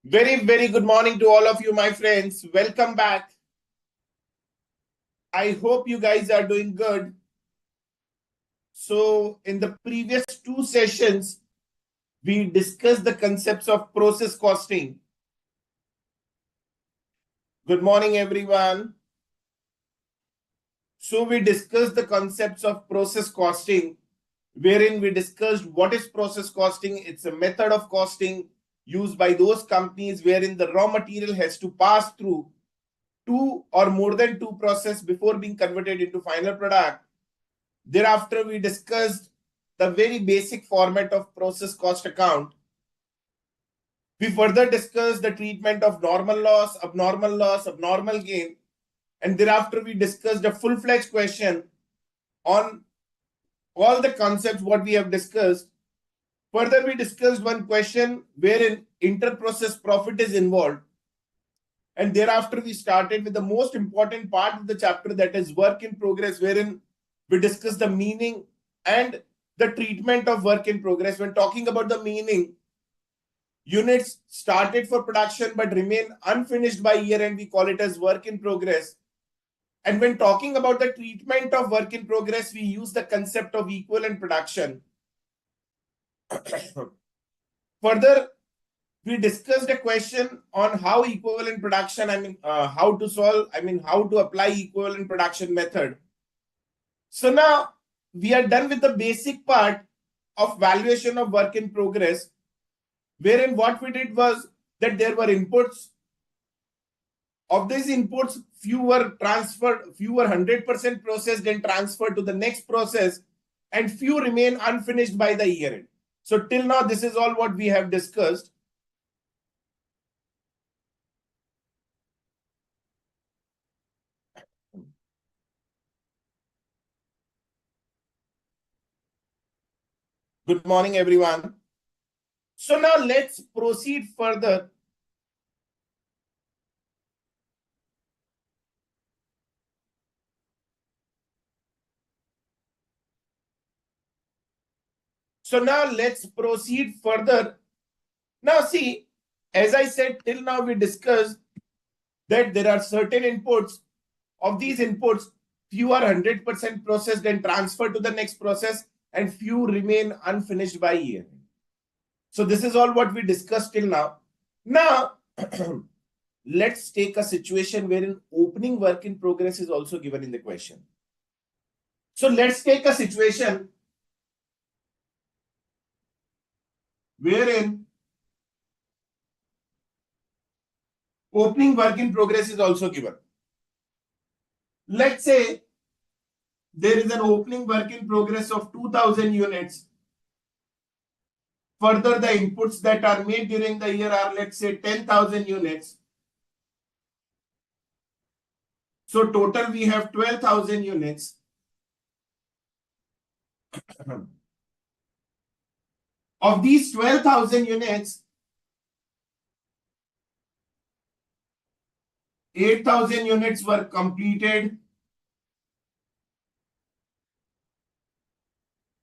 Very good morning to all of you, my friends. Welcome back. I hope you guys are doing good. So, in the previous two sessions, we discussed the concepts of process costing. Good morning, everyone. So, we discussed the concepts of process costing, wherein we discussed what is process costing. It's a method of costing used by those companies wherein the raw material has to pass through two or more than two processes before being converted into final product. Thereafter, we discussed the very basic format of process cost account. We further discussed the treatment of normal loss, abnormal gain, and thereafter we discussed a full-fledged question on all the concepts what we have discussed. Further, we discussed one question wherein inter-process profit is involved. And thereafter, we started with the most important part of the chapter, that is work in progress, wherein we discussed the meaning and the treatment of work in progress. When talking about the meaning, units started for production but remain unfinished by year end, we call it as work in progress. And when talking about the treatment of work in progress, we use the concept of equivalent production. Further, we discussed a question on how equivalent production, how to apply equivalent production method. So now we are done with the basic part of valuation of work in progress, wherein what we did was that there were inputs. Of these inputs, few were 100% processed and transferred to the next process, and few remain unfinished by the year end. So till now, this is all what we have discussed. Good morning, everyone. So now let's proceed further. So now let's proceed further. Now see, as I said, till now we discussed that there are certain inputs. Of these inputs, few are 100% processed and transferred to the next process, and few remain unfinished by year. So this is all what we discussed till now. Now, let's take a situation wherein opening work in progress is also given in the question. So let's take a situation wherein opening work in progress is also given. Let's say there is an opening work in progress of 2000 units. Further, the inputs that are made during the year are, let's say, 10,000 units. So total we have 12,000 units. Of these 12,000 units, 8,000 units were completed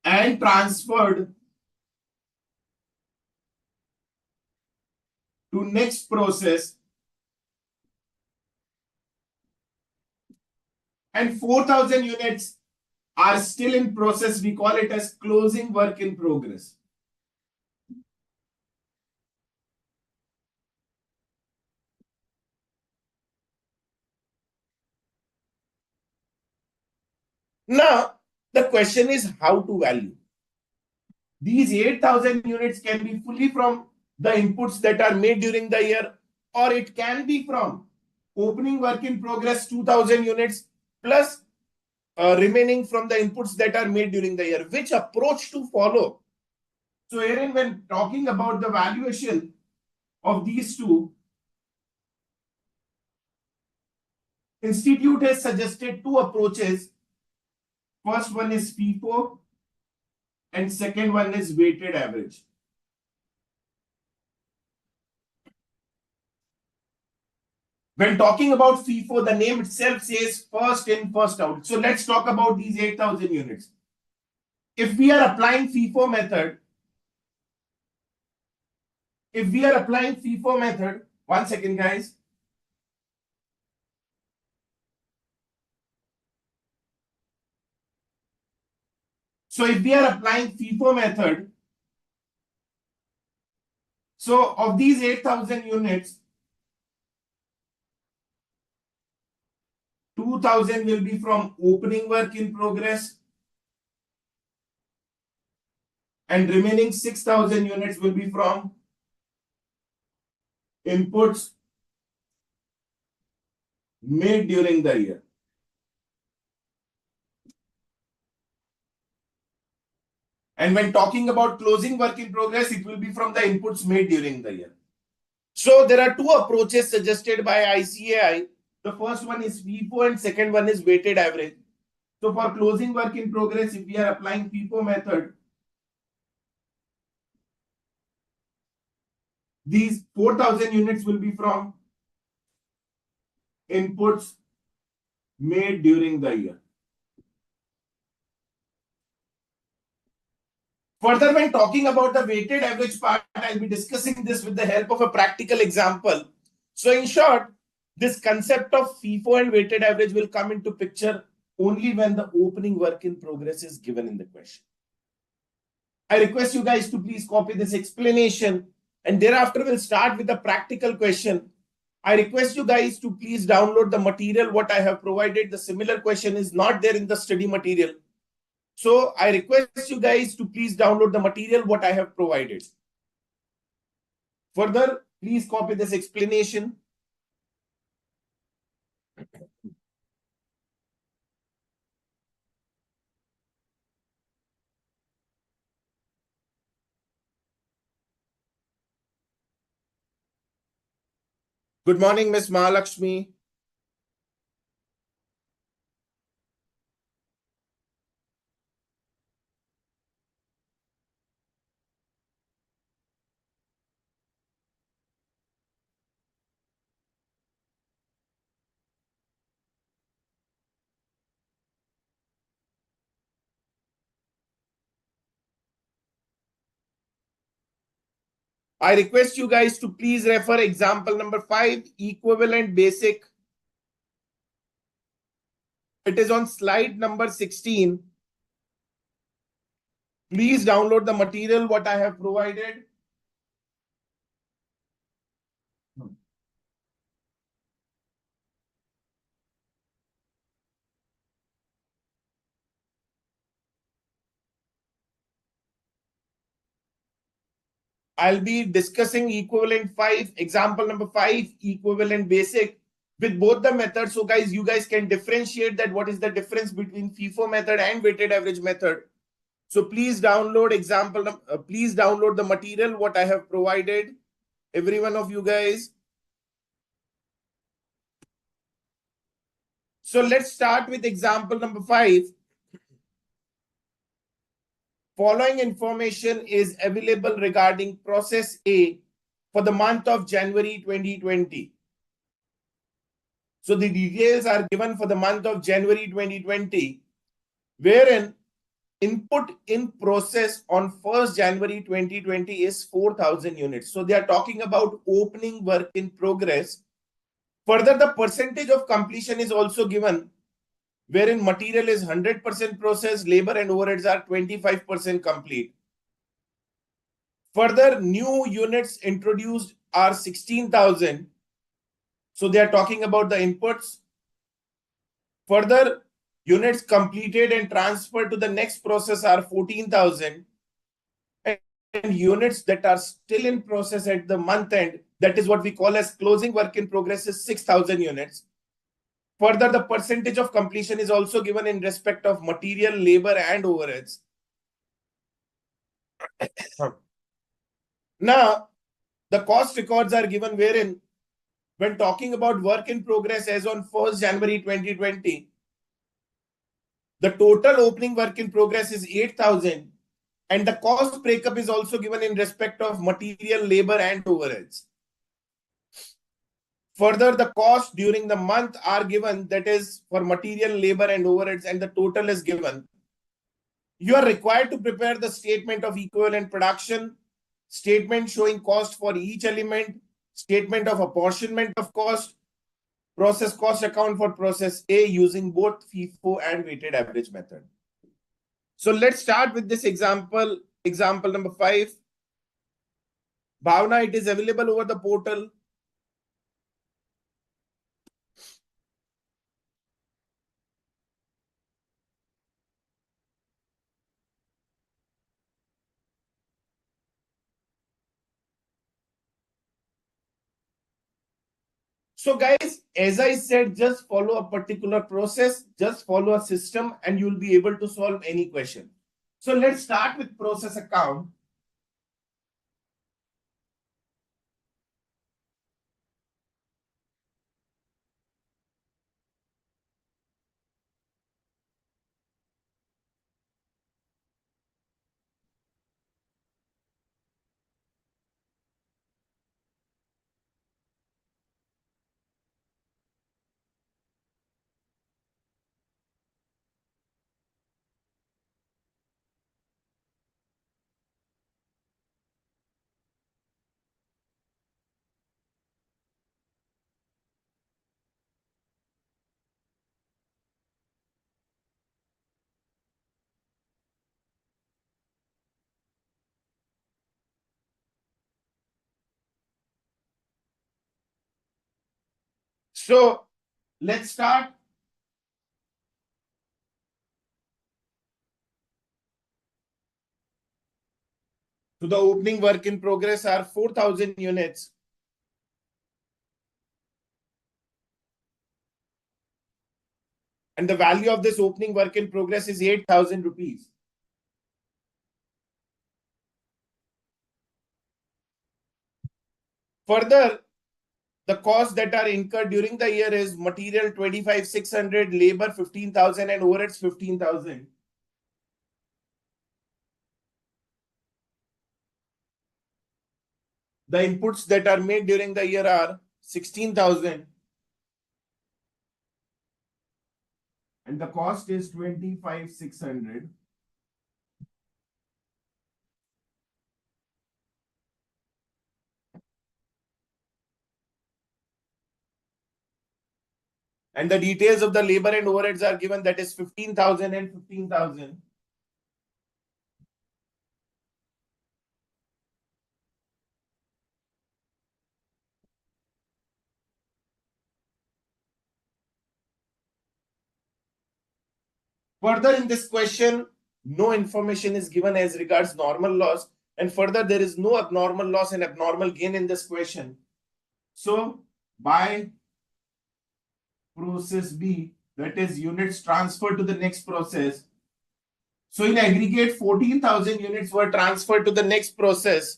and transferred to next process, and 4,000 units are still in process. We call it as closing work in progress. Now, the question is how to value. These 8,000 units can be fully from the inputs that are made during the year, or it can be from opening work in progress 2,000 units plus remaining from the inputs that are made during the year. Which approach to follow? So Aaron, when talking about the valuation of these two, Institute has suggested two approaches. First one is FIFO and second one is weighted average. When talking about FIFO, the name itself says first in, first out. So let's talk about these 8,000 units. If we are applying FIFO method, if we are applying FIFO method, one second guys. So if we are applying FIFO method, so of these 8,000 units, 2,000 will be from opening work in progress and remaining 6,000 units will be from inputs made during the year. And when talking about closing work in progress, it will be from the inputs made during the year. So there are two approaches suggested by ICAI. The first one is FIFO and second one is weighted average. So for closing work in progress, if we are applying FIFO method, these 4,000 units will be from inputs made during the year. Further, when talking about the weighted average part, I'll be discussing this with the help of a practical example. So in short, this concept of FIFO and weighted average will come into picture only when the opening work in progress is given in the question. I request you guys to please copy this explanation and thereafter we'll start with the practical question. I request you guys to please download the material what I have provided. The similar question is not there in the study material. So I request you guys to please download the material what I have provided. Further, please copy this explanation. Good morning, Ms. Mahalakshmi. I request you guys to please refer example number 5, equivalent basic. It is on slide number 16. Please download the material what I have provided. I'll be discussing equivalent 5, example number 5, equivalent basic with both the methods. So guys, you guys can differentiate that what is the difference between FIFO method and weighted average method. So please download please download the material what I have provided, every one of you guys. So let's start with example number 5. Following information is available regarding process A for the month of January 2020. So the details are given for the month of January 2020, wherein input in process on 1st January 2020 is 4,000 units. So they are talking about opening work in progress. Further, the percentage of completion is also given, wherein material is 100% processed, labor and overheads are 25% complete. Further, new units introduced are 16,000. So they are talking about the inputs. Further, units completed and transferred to the next process are 14,000. And units that are still in process at the month end, that is what we call as closing work in progress, is 6,000 units. Further, the percentage of completion is also given in respect of material, labor, and overheads. Now, the cost records are given wherein, when talking about work in progress as on 1st January 2020, the total opening work in progress is 8,000 and the cost breakup is also given in respect of material, labor, and overheads. Further, the cost during the month are given, that is for material, labor, and overheads, and the total is given. You are required to prepare the statement of equivalent production, statement showing cost for each element, statement of apportionment of cost, process cost account for process A using both FIFO and weighted average method. So let's start with this example. Example number 5. Bhavna, it is available over the portal. So guys, as I said, just follow a particular process, just follow a system and you'll be able to solve any question. So let's start with process account. So let's start. So the opening work in progress are 4,000 units. And the value of this opening work in progress is 8,000 rupees. Further, the costs that are incurred during the year is material 25,600, labor 15,000 and overheads 15,000. The inputs that are made during the year are 16,000 and the cost is 25,600. And the details of the labor and overheads are given, that is 15,000 and 15,000. Further in this question, no information is given as regards normal loss. And further, there is no abnormal loss and abnormal gain in this question. So by process B, that is units transferred to the next process. So in aggregate, 14,000 units were transferred to the next process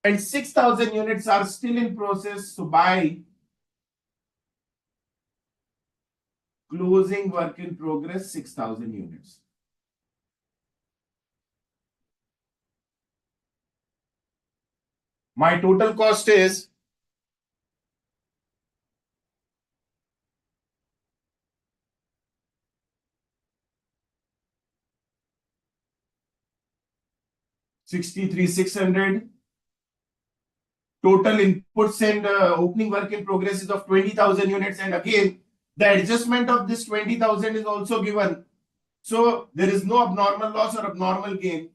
and 6,000 units are still in process. So by closing work in progress, 6,000 units. My total cost is 63,600. Total inputs and opening work in progress is of 20,000 units. And again, the adjustment of this 20,000 is also given. So there is no abnormal loss or abnormal gain.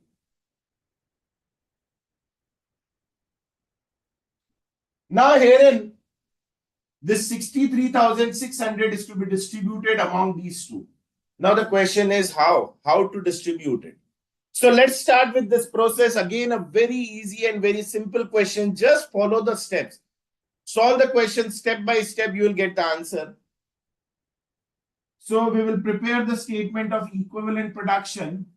Now herein, this 63,600 is to be distributed among these two. Now the question is how to distribute it. So let's start with this process. Again, a very easy and very simple question. Just follow the steps. Solve the question step by step, you will get the answer. So we will prepare the statement of equivalent production.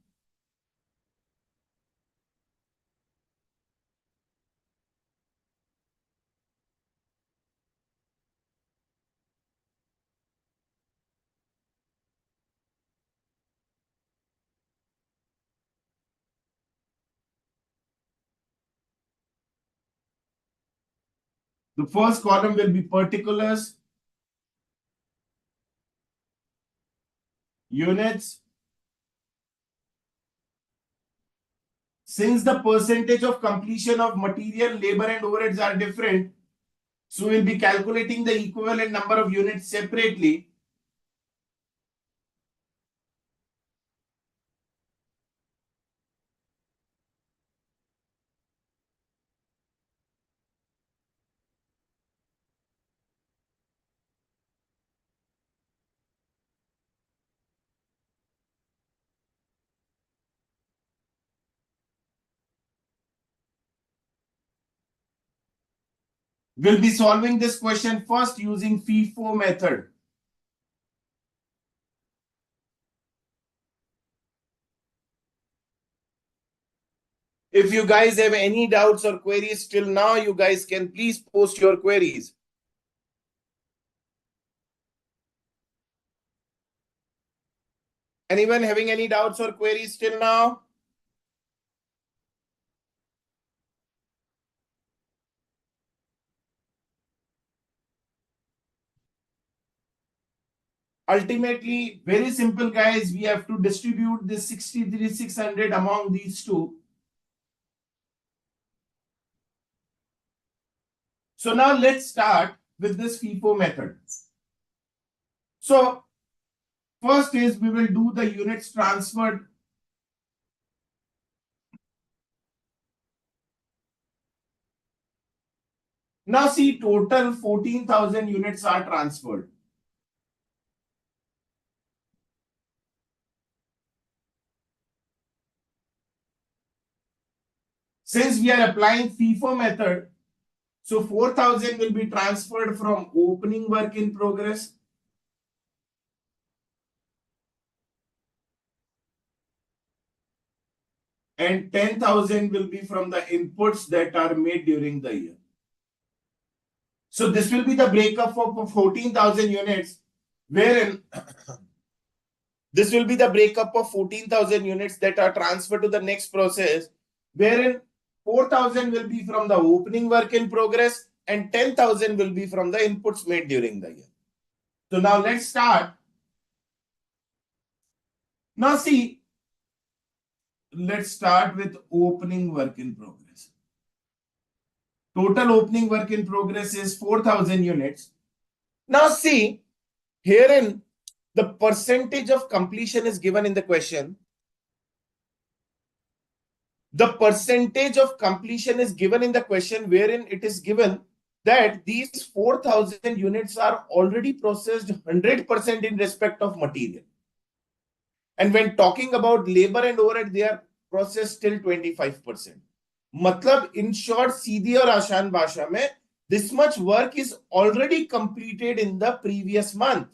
The first column will be particulars, units, since the percentage of completion of material, labor and overheads are different, so we'll be calculating the equivalent number of units separately. We'll be solving this question first using FIFO method. If you guys have any doubts or queries till now, you guys can please post your queries. Anyone having any doubts or queries till now? Ultimately, very simple, guys. We have to distribute this 63,600 among these two. So now let's start with this FIFO method. So first is we will do the units transferred. Now see, total 14,000 units are transferred. Since we are applying FIFO method, so 4,000 will be transferred from opening work in progress. And 10,000 will be from the inputs that are made during the year. So this will be the breakup of 14,000 units, wherein this will be the breakup of 14,000 units that are transferred to the next process, wherein 4,000 will be from the opening work in progress and 10,000 will be from the inputs made during the year. So now let's start. Now see, let's start with opening work in progress. Total opening work in progress is 4,000 units. Now see, herein the percentage of completion is given in the question. The percentage of completion is given in the question, wherein it is given that these 4,000 units are already processed 100% in respect of material. And when talking about labor and overhead, they are processed till 25%. मतलब in short, सीधी और आसान भाषा में, this much work is already completed in the previous month.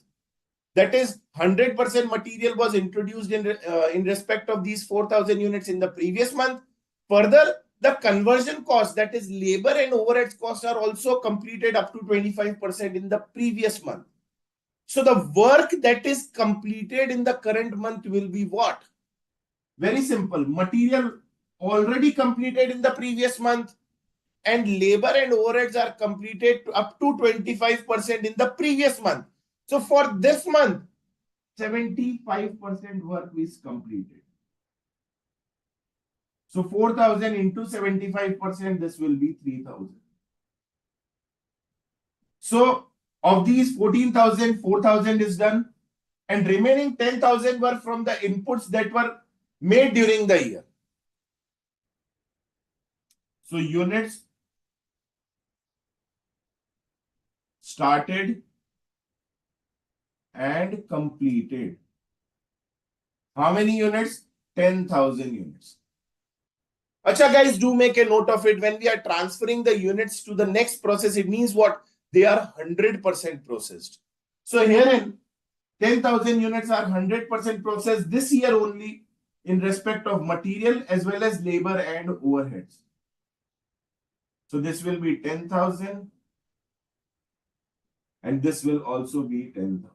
That is 100% material was introduced in respect of these 4,000 units in the previous month. Further, the conversion cost, that is labor and overhead costs, are also completed up to 25% in the previous month. So the work that is completed in the current month will be what? Very simple. Material already completed in the previous month and labor and overheads are completed up to 25% in the previous month. So for this month, 75% work is completed. So 4,000 into 75%, this will be 3,000. So of these 14,000, 4,000 is done and remaining 10,000 were from the inputs that were made during the year. So units started and completed. How many units? 10,000 units. Acha guys, do make a note of it. When we are transferring the units to the next process, it means what? They are 100% processed. So herein, 10,000 units are 100% processed this year only in respect of material as well as labor and overheads. So this will be 10,000 and this will also be 10,000.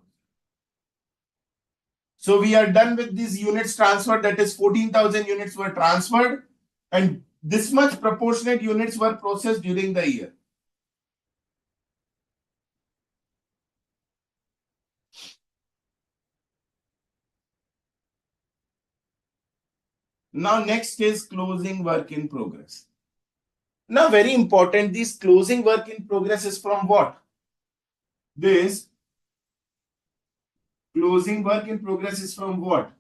So we are done with these units transferred, that is 14,000 units were transferred and this much proportionate units were processed during the year. Now next is closing work in progress. Now very important, this closing work in progress is from what? This closing work in progress is from what?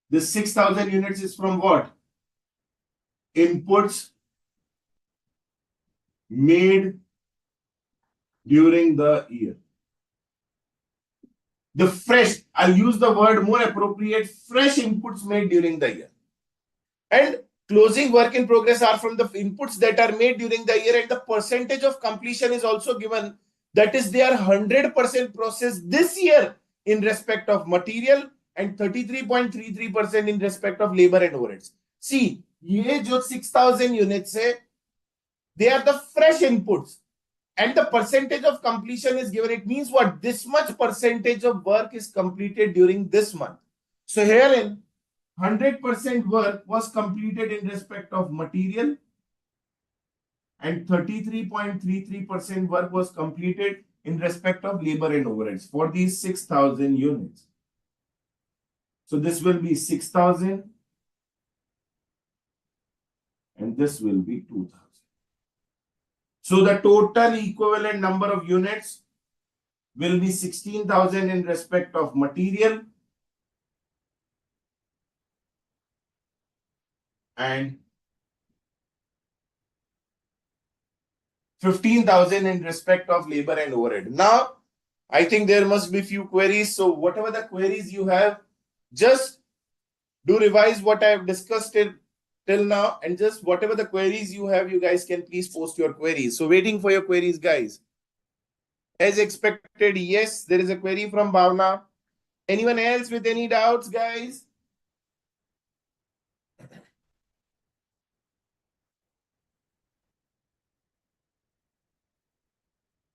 This 6,000 units is from what? Inputs made during the year. The fresh, I'll use the word more appropriate, fresh inputs made during the year. And closing work in progress are from the inputs that are made during the year, and the percentage of completion is also given. That is, they are 100% processed this year in respect of material and 33.33% in respect of labor and overheads. See, ये जो 6,000 units है, they are the fresh inputs. And the percentage of completion is given. It means what? This much percentage of work is completed during this month. So herein, 100% work was completed in respect of material and 33.33% work was completed in respect of labor and overheads for these 6,000 units. So this will be 6,000 and this will be 2,000. So the total equivalent number of units will be 16,000 in respect of material and 15,000 in respect of labor and overhead. Now, I think there must be few queries. So whatever the queries you have, just do revise what I have discussed till now, and just whatever the queries you have, you guys can please post your queries. So waiting for your queries, guys. As expected, yes, there is a query from Bhavna. Anyone else with any doubts, guys?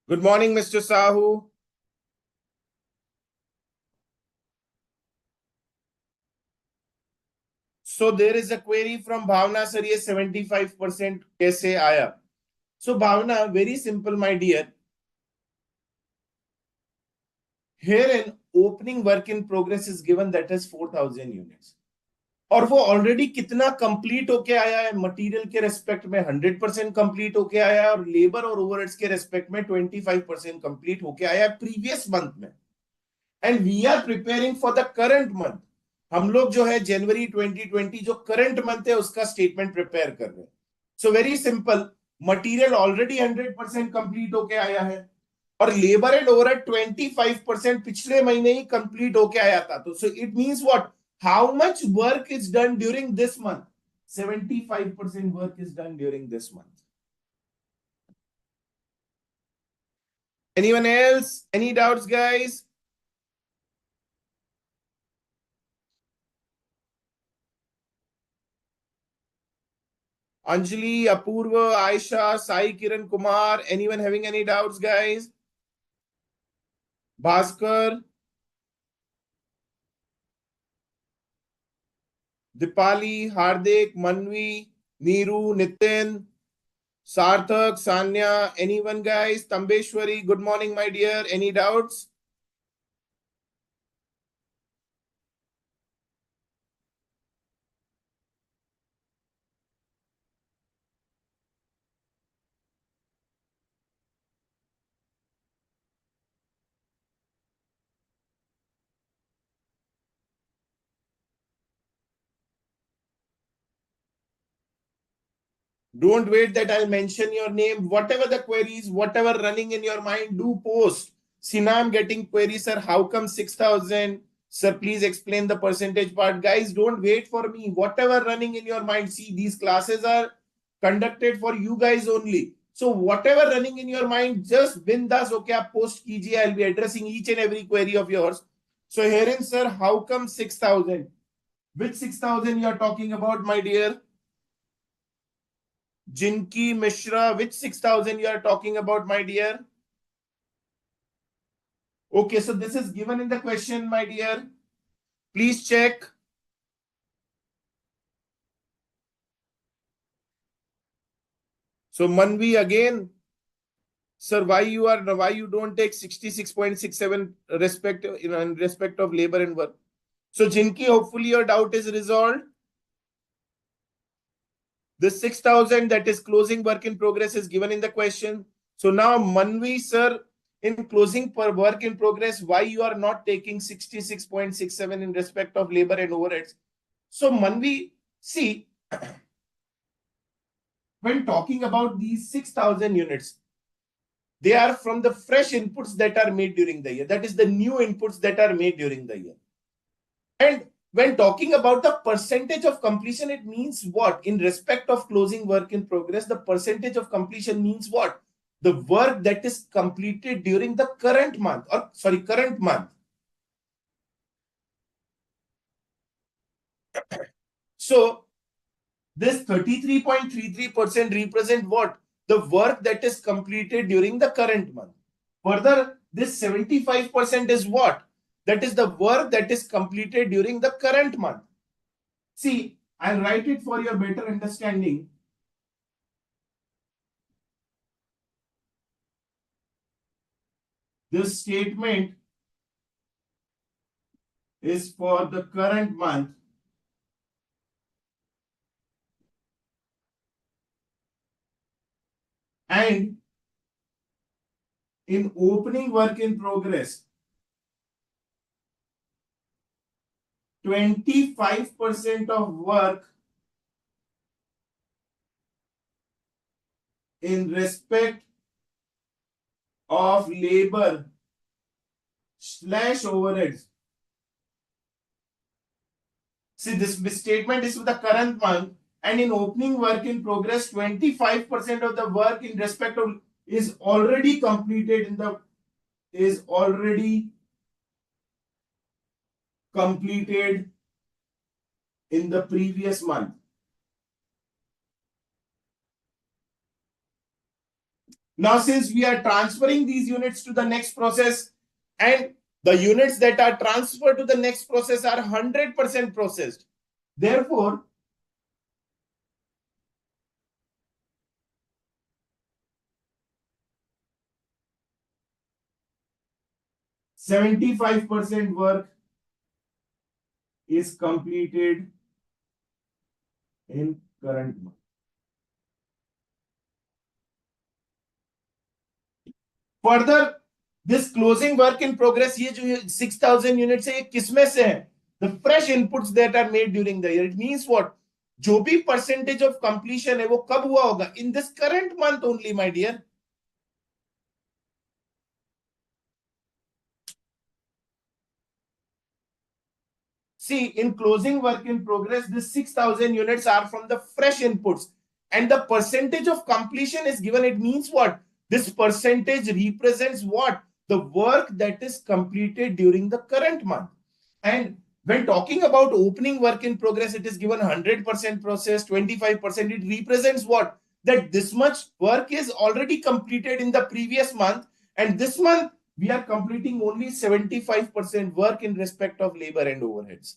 Good morning, Mr. Sahu. So there is a query from Bhavna, sir, ये 75% कैसे आया? So Bhavna, very simple, my dear. Herein, opening work in progress is given, that is 4,000 units. और वो already कितना complete होके आया है? Material के रेस्पेक्ट में 100% कंप्लीट होके आया है और लेबर और ओवरहेड्स के रेस्पेक्ट में 25% कंप्लीट होके आया है प्रीवियस मंथ में. And we are preparing for the current month. हम लोग जो है जनवरी 2020 जो करंट मंथ है उसका स्टेटमेंट प्रिपेयर कर रहे हैं. So very simple, material already 100% complete होके आया है और लेबर एंड ओवरहेड 25% पिछले महीने ही कंप्लीट होके आया था. तो so it means what? How much work is done during this month? 75% work is done during this month. Anyone else? Any doubts, guys? Anjali, Apurva, Aisha, Sai, Kiran, Kumar. Anyone having any doubts, guys? Bhaskar, Dipali, Hardik, Manvi, Neeru, Nitin, Sarthak, Sanya. Anyone, guys? Tambeshwari, good morning, my dear. Any doubts? Don't wait that I'll mention your name. Whatever the queries, whatever running in your mind, do post. Sina, I'm getting queries, sir. How come 6,000? Sir, please explain the percentage part. Guys, don't wait for me. Whatever running in your mind. See, these classes are conducted for you guys only. So whatever running in your mind, just bindas okay, aap post kijiye. I'll be addressing each and every query of yours. So herein, sir, how come 6,000? Which 6,000 you are talking about, my dear? Jinki Mishra, which 6,000 you are talking about, my dear? Okay, so this is given in the question, my dear. Please check. So Manvi again, sir, why you don't take 66.67 in respect of labor and work? So Jinki, hopefully your doubt is resolved. This 6,000 that is closing work in progress is given in the question. So now Manvi sir, in closing per work in progress, why you are not taking 66.67 in respect of labor and overheads? So Manvi, see, when talking about these 6,000 units, they are from the fresh inputs that are made during the year. That is the new inputs that are made during the year. And when talking about the percentage of completion, it means what? In respect of closing work in progress, the percentage of completion means what? The work that is completed during the current month, or sorry, current month. So this 33.33% represent what? The work that is completed during the current month. Further, this 75% is what? That is the work that is completed during the current month. See, I'll write it for your better understanding. This statement is for the current month. And in opening work in progress, 25% of work in respect of labor / overheads. See, this statement is for the current month, and in opening work in progress, 25% of the work in respect of is already completed in the previous month. Now, since we are transferring these units to the next process, and the units that are transferred to the next process are 100% processed, therefore, %75 work is completed in current month. Further, this closing work in progress, ये जो 6,000 units है, ये किसमें से है? The fresh inputs that are made during the year. It means what? जो भी percentage of completion है, वो कब हुआ होगा? In this current month only, my dear. See, in closing work in progress, this 6,000 units are from the fresh inputs, and the percentage of completion is given. It means what? This percentage represents what? The work that is completed during the current month. And when talking about opening work in progress, it is given 100% process, 25%. It represents what? That this much work is already completed in the previous month, and this month we are completing only 75% work in respect of labor and overheads.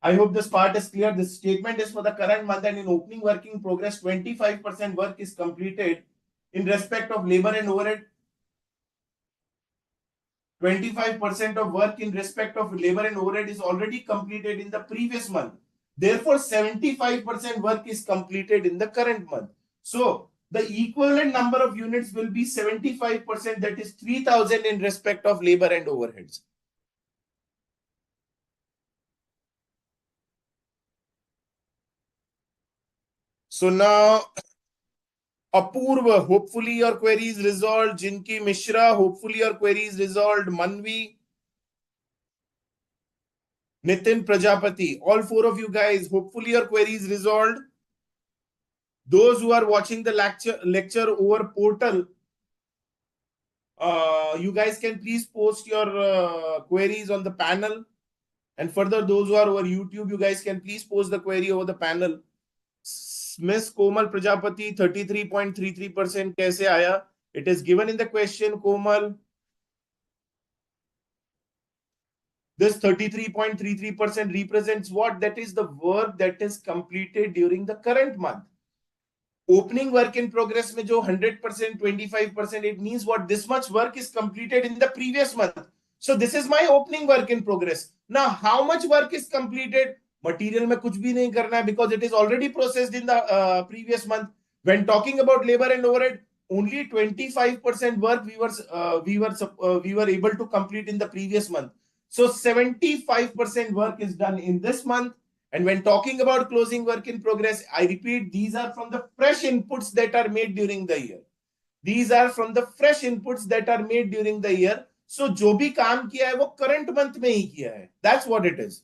I hope this part is clear. This statement is for the current month, and in opening work in progress, 25% work is completed in respect of labor and overhead. 25% of work in respect of labor and overhead is already completed in the previous month. Therefore, 75% work is completed in the current month. So, the equivalent number of units will be 75%, that is 3,000 in respect of labor and overheads. So now, Apurva, hopefully your query is resolved. Jinki Mishra, hopefully your query is resolved. Manvi, Nitin Prajapati, all four of you guys, hopefully your query is resolved. Those who are watching the lecture over portal, you guys can please post your queries on the panel. And further, those who are over YouTube, you guys can please post the query over the panel. Miss Komal Prajapati, 33.33% kaise aaya? It is given in the question, Komal. This 33.33% represents what? That is the work that is completed during the current month. Opening work in progress mein jo 100%, 25%, it means what? This much work is completed in the previous month. So this is my opening work in progress. Now, how much work is completed? Material में कुछ भी नहीं करना है because it is already processed in the previous month. When talking about labor and overhead, only 25% work we were able to complete in the previous month. So 75% work is done in this month. And when talking about closing work in progress, I repeat, these are from the fresh inputs that are made during the year. These are from the fresh inputs that are made during the year. So जो भी काम किया है वो current month में ही किया है. That's what it is.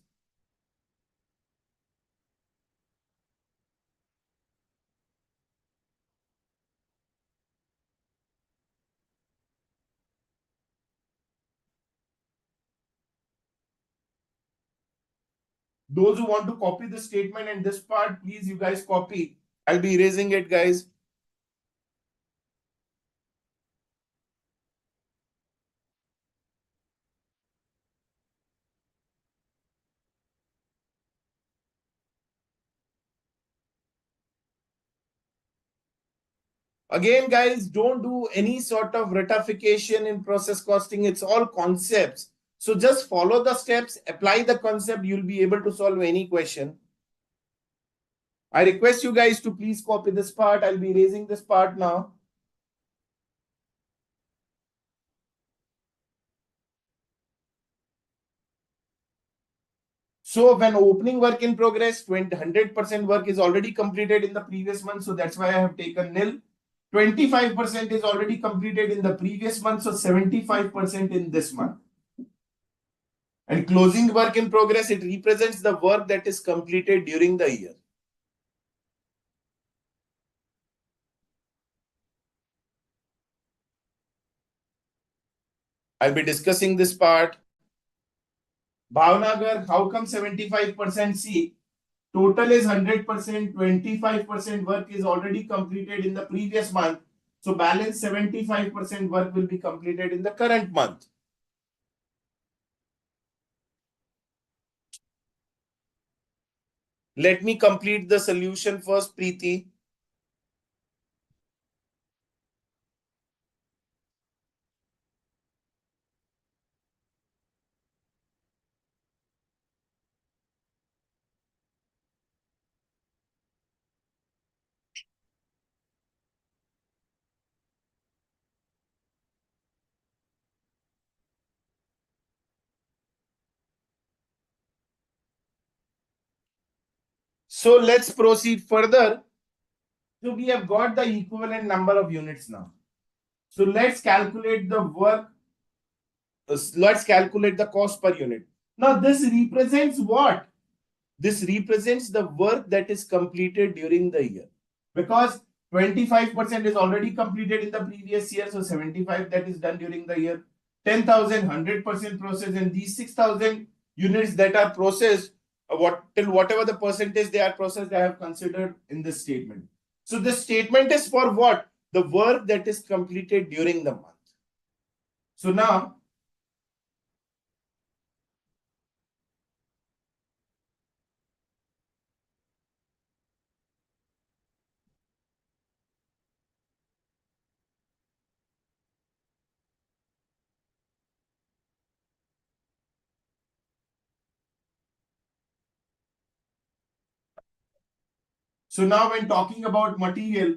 Those who want to copy the statement and this part, please you guys copy. I'll be erasing it, guys. Again, guys, don't do any sort of rectification in process costing. It's all concepts. So just follow the steps, apply the concept. You'll be able to solve any question. I request you guys to please copy this part. I'll be erasing this part now. So when opening work in progress, 100% work is already completed in the previous month. So that's why I have taken nil. 25% is already completed in the previous month. So 75% in this month. And closing work in progress, it represents the work that is completed during the year. I'll be discussing this part. Bhavnagar, how come 75%? See, total is 100%, 25% work is already completed in the previous month. So balance 75% work will be completed in the current month. Let me complete the solution first, Preeti. So let's proceed further. So we have got the equivalent number of units now. So let's calculate the work. Let's calculate the cost per unit. Now this represents what? This represents the work that is completed during the year. Because 25% is already completed in the previous year. So 75 that is done during the year. 10,000, 100% processed, and these 6,000 units that are processed, till whatever the percentage they are processed, I have considered in this statement. So this statement is for what? The work that is completed during the month. So now, when talking about material,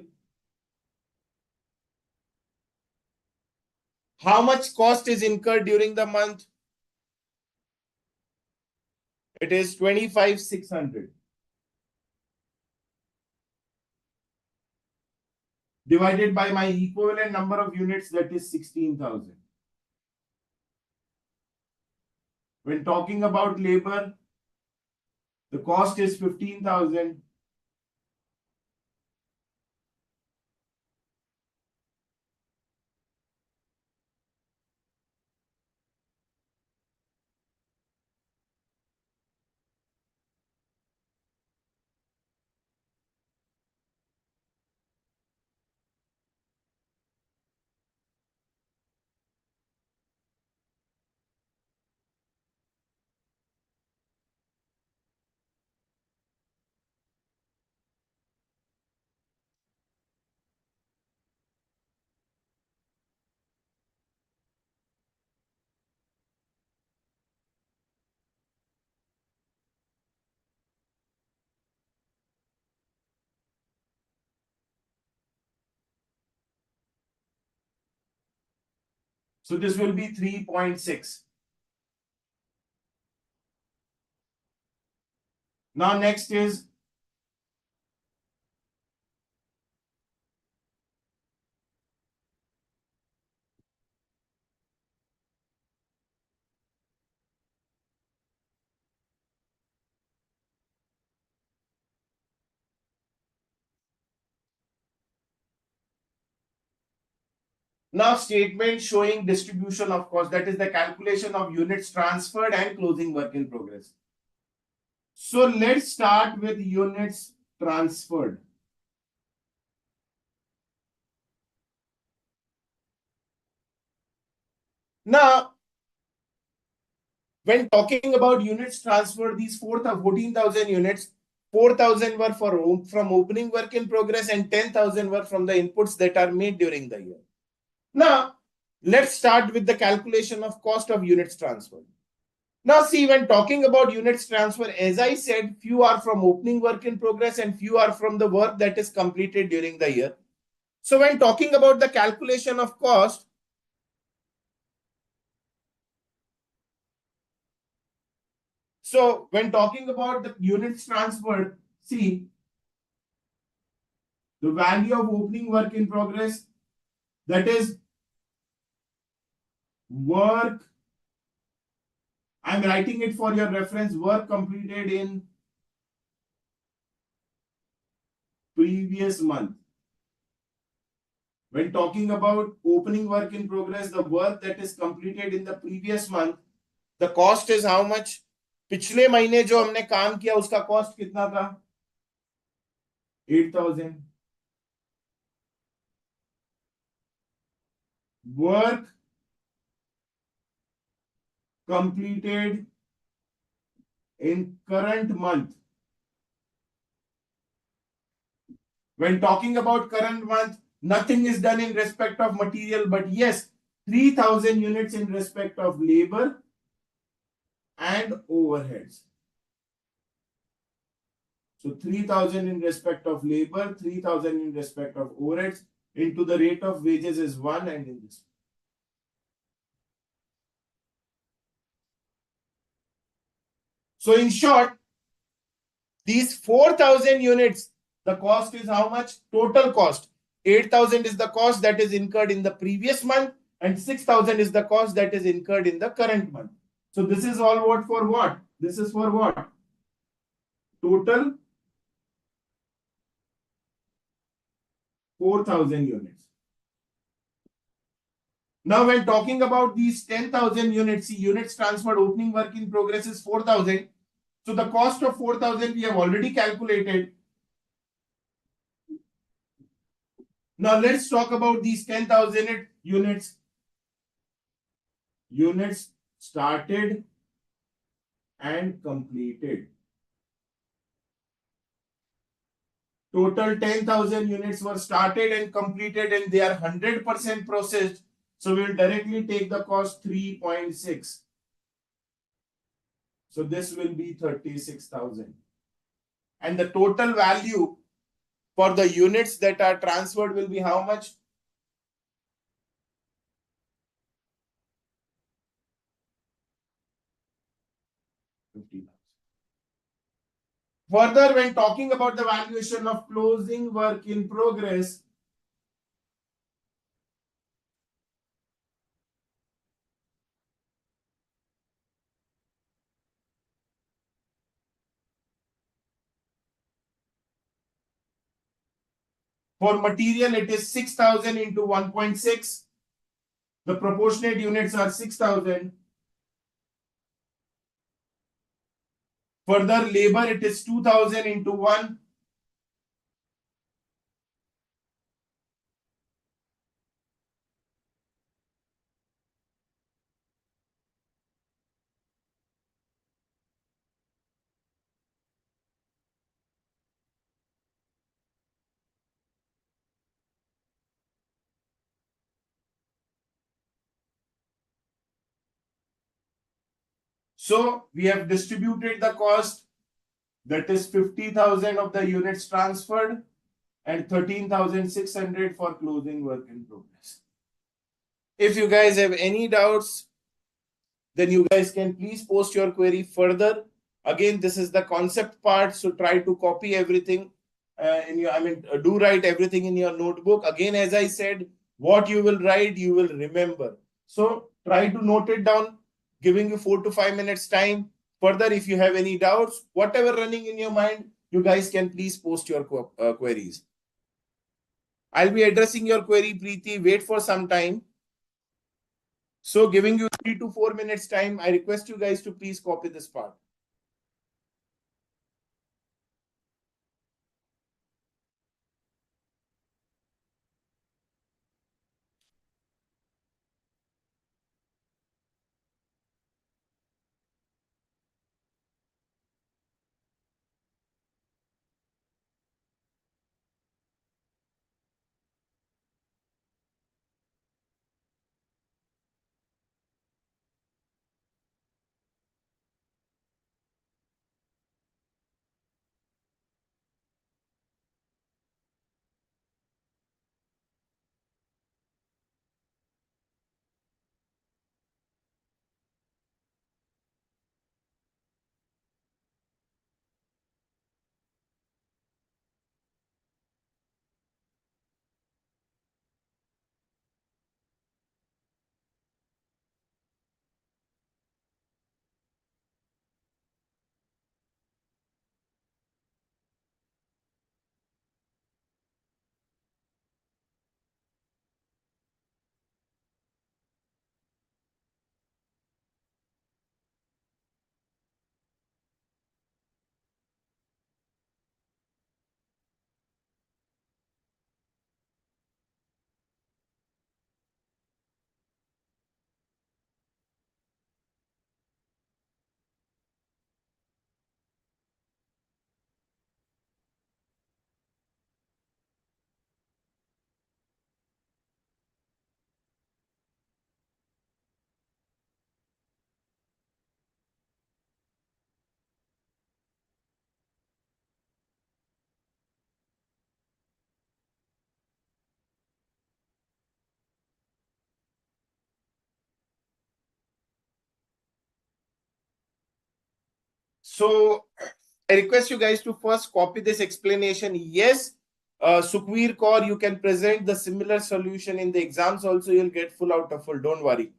how much cost is incurred during the month? It is 25,600 divided by my equivalent number of units, that is 16,000. When talking about labor, the cost is 15,000. So this will be 3.6. Now next is now statement showing distribution of cost, that is the calculation of units transferred and closing work in progress. So let's start with units transferred. Now, when talking about units transferred, these 14,000 units, 4,000 were from opening work in progress and 10,000 were from the inputs that are made during the year. Now, let's start with the calculation of cost of units transferred. Now, see, when talking about units transfer, as I said, few are from opening work in progress and few are from the work that is completed during the year. So, when talking about the calculation of cost, so when talking about the units transferred, see, the value of opening work in progress, that is work, I'm writing it for your reference, work completed in previous month. When talking about opening work in progress, the work that is completed in the previous month, the cost is how much? पिछले महीने जो हमने काम किया उसका cost कितना था? 8,000. Work completed in current month. When talking about current month, nothing is done in respect of material, but yes, 3,000 units in respect of labor and overheads. So 3,000 in respect of labor, 3,000 in respect of overheads, into the rate of wages is 1 and in this. So in short, these 4,000 units, the cost is how much? Total cost. 8,000 is the cost that is incurred in the previous month and 6,000 is the cost that is incurred in the current month. So this is all what for what? This is for what? Total 4,000 units. Now, when talking about these 10,000 units, see, units transferred opening work in progress is 4,000. So the cost of 4,000 we have already calculated. Now let's talk about these 10,000 units. Units started and completed. Total 10,000 units were started and completed and they are 100% processed. So we'll directly take the cost 3.6. So this will be 36,000. And the total value for the units that are transferred will be how much? 50,000. Further, when talking about the valuation of closing work in progress, for material, it is 6,000 into 1.6. The proportionate units are 6,000. Further, labor, it is 2,000 into 1. So we have distributed the cost, that is 50,000 of the units transferred and 13,600 for closing work in progress. If you guys have any doubts, then you guys can please post your query further. Again, this is the concept part, so try to copy everything in your, do write everything in your notebook. Again, as I said, what you will write, you will remember. So try to note it down, giving you 4 to 5 minutes time. Further, if you have any doubts, whatever running in your mind, you guys can please post your queries. I'll be addressing your query, Preeti. Wait for some time. So giving you 3 to 4 minutes time, I request you guys to please copy this part. So I request you guys to first copy this explanation. Yes, Sukhveer Kaur, you can present the similar solution in the exams also. You'll get full out of full. Don't worry.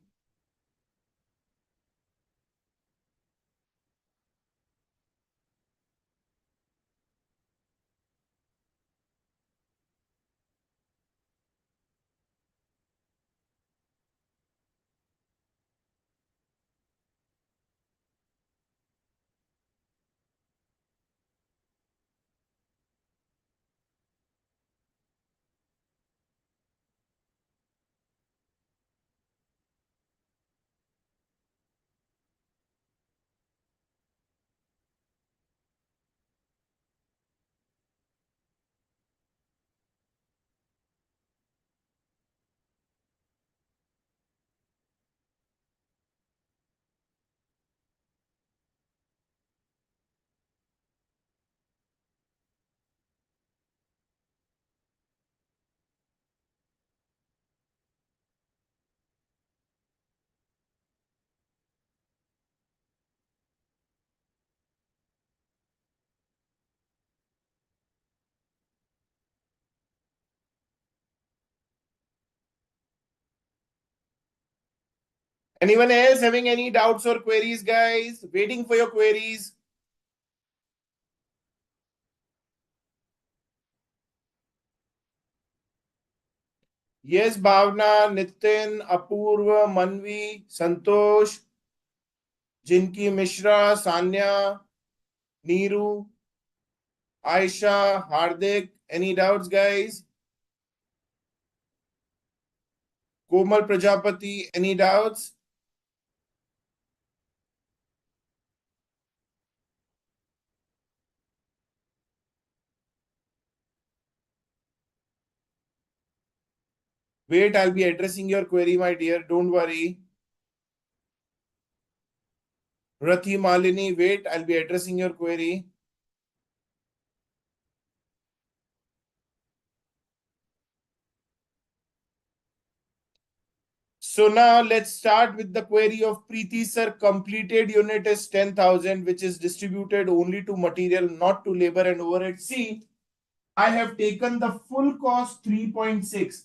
Anyone else having any doubts or queries, guys? Waiting for your queries. Yes, Bhavna, Nitin, Apurva, Manvi, Santosh, Jinki Mishra, Sanya, Neeru, Aisha, Hardik. Any doubts, guys? Komal Prajapati, any doubts? Wait, I'll be addressing your query, my dear. Don't worry. Rathi Malini, wait, I'll be addressing your query. So now let's start with the query of Preeti sir. Completed unit is 10,000, which is distributed only to material, not to labor and overhead. See, I have taken the full cost 3.6,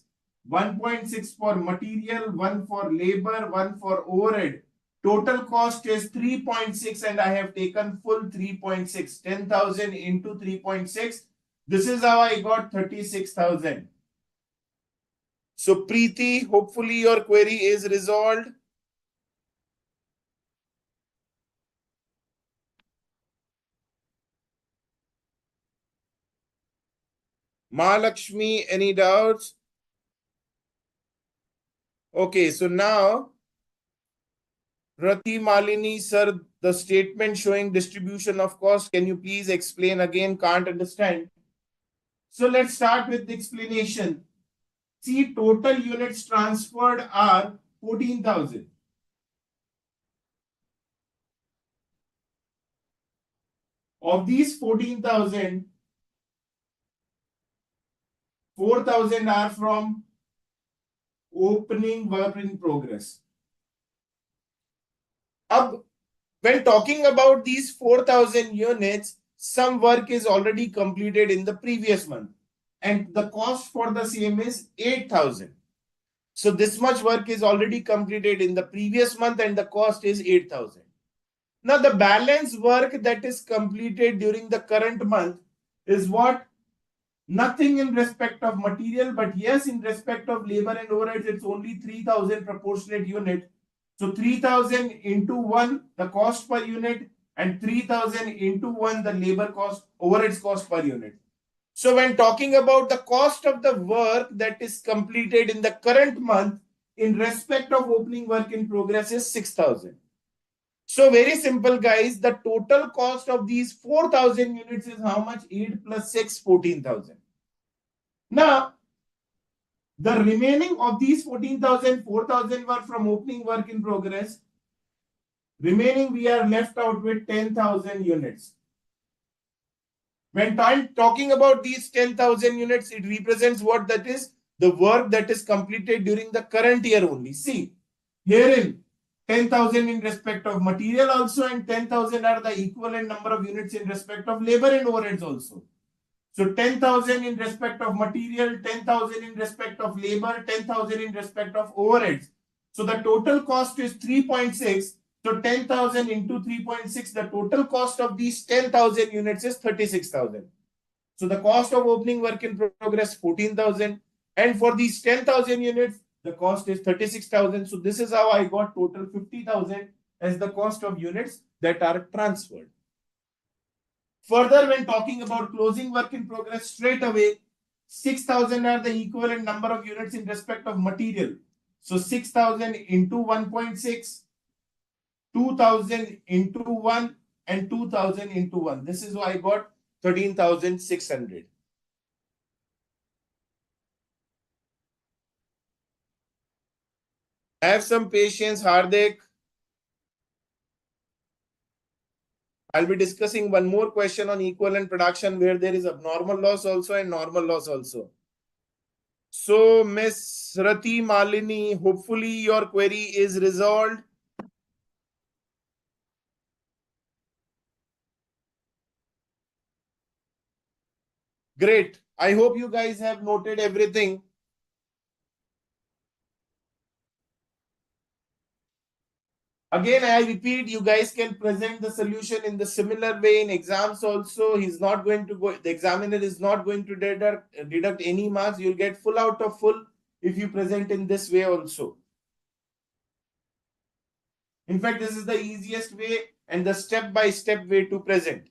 1.6 for material, 1 for labor, 1 for overhead. Total cost is 3.6 and I have taken full 3.6, 10,000 into 3.6. This is how I got 36,000. So Preeti, hopefully your query is resolved. Mahalakshmi, any doubts? Okay, so now Rati Malini sir, the statement showing distribution of cost, can you please explain again? Can't understand. So let's start with the explanation. See, total units transferred are 14,000. Of these 14,000, 4,000 are from opening work in progress. Ab, when talking about these 4,000 units, some work is already completed in the previous month, and the cost for the same is 8,000. So this much work is already completed in the previous month and the cost is 8,000. Now the balance work that is completed during the current month is what? Nothing in respect of material, but yes, in respect of labor and overheads, it's only 3,000 proportionate unit. So 3,000 into 1, the cost per unit, and 3,000 into 1, the labor cost, overheads cost per unit. So when talking about the cost of the work that is completed in the current month in respect of opening work in progress is 6,000. So very simple, guys. The total cost of these 4,000 units is how much? 8 plus 6, 14,000. Now, the remaining of these 14,000, 4,000 were from opening work in progress. Remaining, we are left out with 10,000 units. When talking about these 10,000 units, it represents what? That is the work that is completed during the current year only. See, herein 10,000 in respect of material also, and 10,000 are the equivalent number of units in respect of labor and overheads also. So 10,000 in respect of material, 10,000 in respect of labor, 10,000 in respect of overheads. So the total cost is 3.6. So 10,000 into 3.6, the total cost of these 10,000 units is 36,000. So the cost of opening work in progress 14,000, and for these 10,000 units, the cost is 36,000. So this is how I got total 50,000 as the cost of units that are transferred. Further, when talking about closing work in progress, straight away 6,000 are the equivalent number of units in respect of material. So 6,000 into 1.6, 2,000 into 1, and 2,000 into 1. This is why I got 13,600. Have some patience, Hardik. I'll be discussing one more question on equivalent production where there is abnormal loss also and normal loss also. So, Miss Rati Malini, hopefully your query is resolved. Great. I hope you guys have noted everything. Again, I repeat, you guys can present the solution in the similar way in exams also. He's not going to go, the examiner is not going to deduct any marks. You'll get full out of full if you present in this way also. In fact, this is the easiest way and the step-by-step way to present.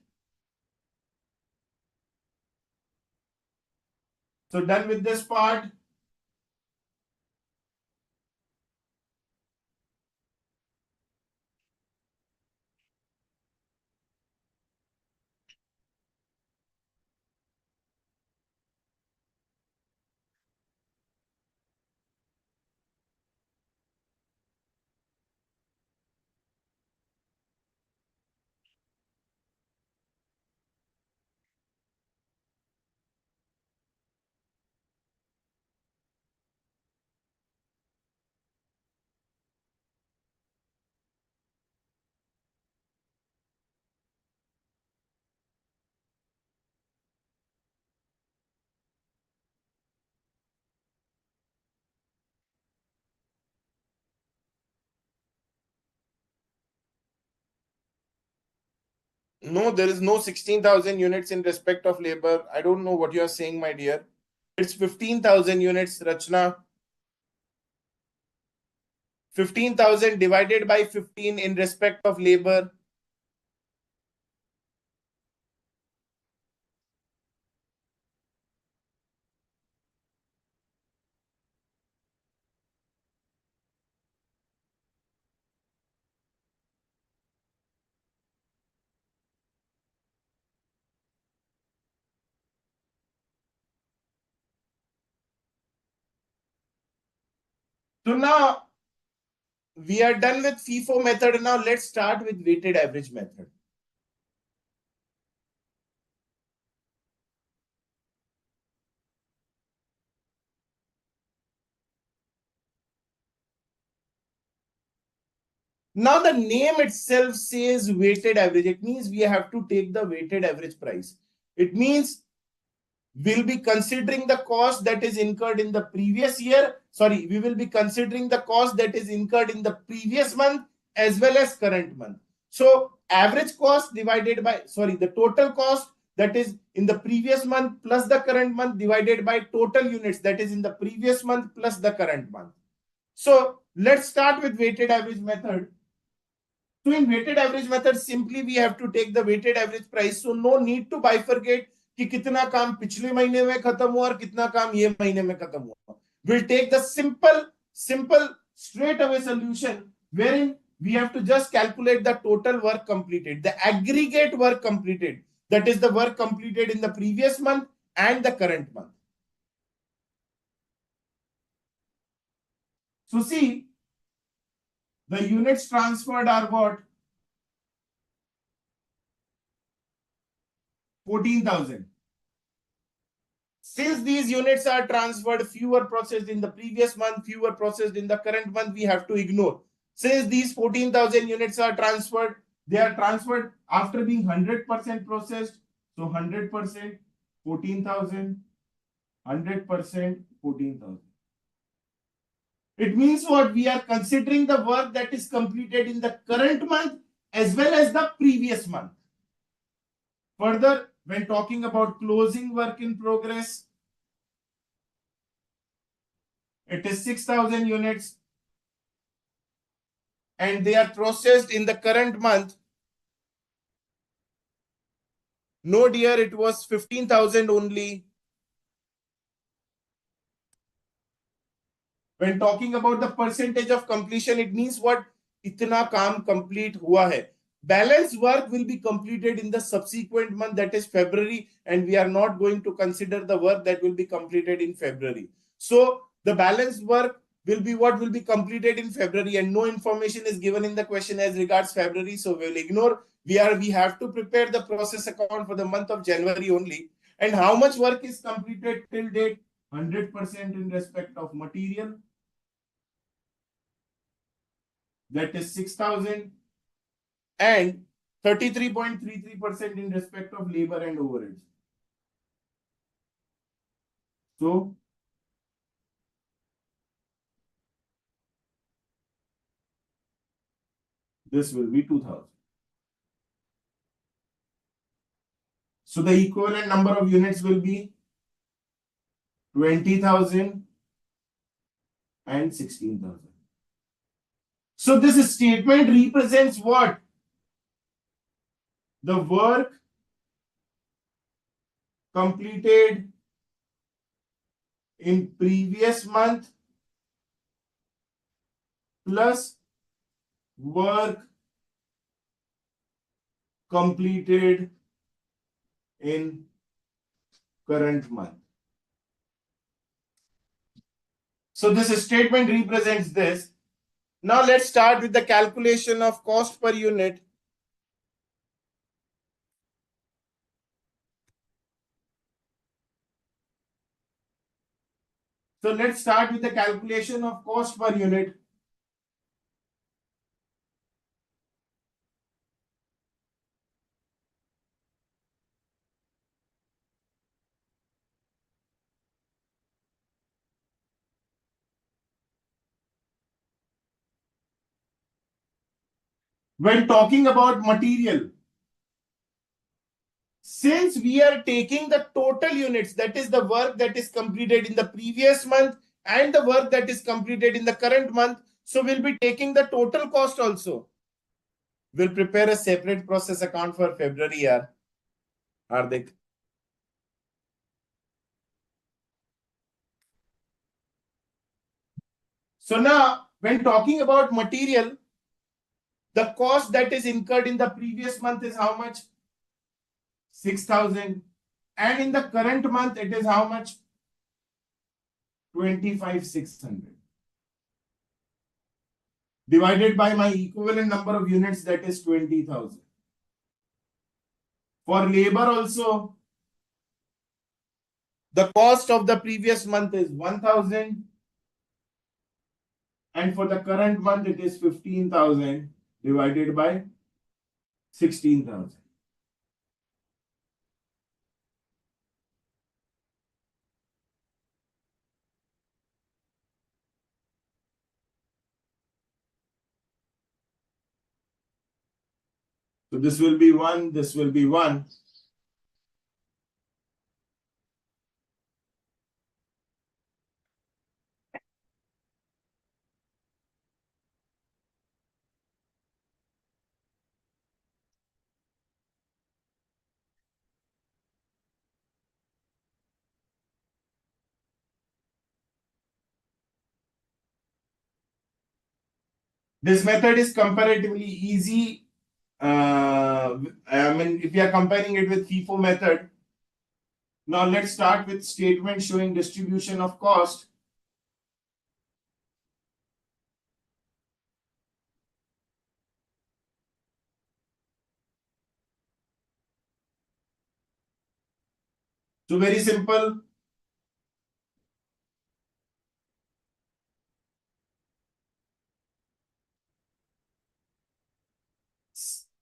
So done with this part. No, there is no 16,000 units in respect of labor. I don't know what you are saying, my dear. It's 15,000 units, Rachna. 15,000 divided by 15 in respect of labor. So now we are done with FIFO method. Now let's start with weighted average method. Now the name itself says weighted average. It means we have to take the weighted average price. It means we'll be considering the cost that is incurred in the previous year. Sorry, we will be considering the cost that is incurred in the previous month as well as current month. So average cost divided by, sorry, the total cost that is in the previous month plus the current month divided by total units that is in the previous month plus the current month. So let's start with weighted average method. So in weighted average method, simply we have to take the weighted average price. So no need to bifurcate कि कितना काम पिछले महीने में खत्म हुआ और कितना काम ये महीने में खत्म हुआ. We'll take the simple straight away solution wherein we have to just calculate the total work completed, the aggregate work completed. That is the work completed in the previous month and the current month. So see, the units transferred are what? 14,000. Since these units are transferred, fewer processed in the previous month, fewer processed in the current month, we have to ignore. Since these 14,000 units are transferred, they are transferred after being 100% processed. So 100%, 14,000, 100%, 14,000. It means what? We are considering the work that is completed in the current month as well as the previous month. Further, when talking about closing work in progress, it is 6,000 units and they are processed in the current month. No, dear, it was 15,000 only. When talking about the percentage of completion, it means what? Itna kaam complete hua hai. Balance work will be completed in the subsequent month, that is February, and we are not going to consider the work that will be completed in February. So the balance work will be what will be completed in February, and no information is given in the question as regards February, so we'll ignore. We have to prepare the process account for the month of January only. And how much work is completed till date? 100% in respect of material, that is 6,000, and 33.33% in respect of labor and overheads. So this will be 2,000. So the equivalent number of units will be 20,000 and 16,000. So this statement represents what? The work completed in previous month plus work completed in current month. So this statement represents this. Now let's start with the calculation of cost per unit. So let's start with the calculation of cost per unit. When talking about material, Since we are taking the total units, that is the work that is completed in the previous month and the work that is completed in the current month, so we'll be taking the total cost also. We'll prepare a separate process account for February, Hardik. So now, when talking about material, the cost that is incurred in the previous month is how much? 6,000. And in the current month, it is how much? 25,600. Divided by my equivalent number of units, that is 20,000. For labor also, the cost of the previous month is 1,000. And for the current month, it is 15,000 divided by 16,000. So this will be 1, this will be 1. This method is comparatively easy. I mean, if you are comparing it with FIFO method. Now let's start with statement showing distribution of cost. So very simple.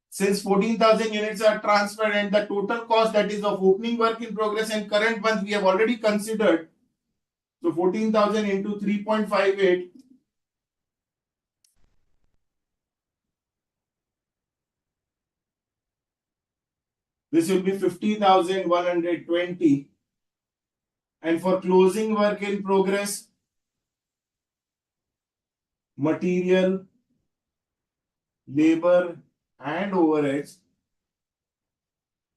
Since 14,000 units are transferred and the total cost that is of opening work in progress and current month we have already considered. So 14,000 into 3.58. This will be 50,120. And for closing work in progress, material, labor, and overheads.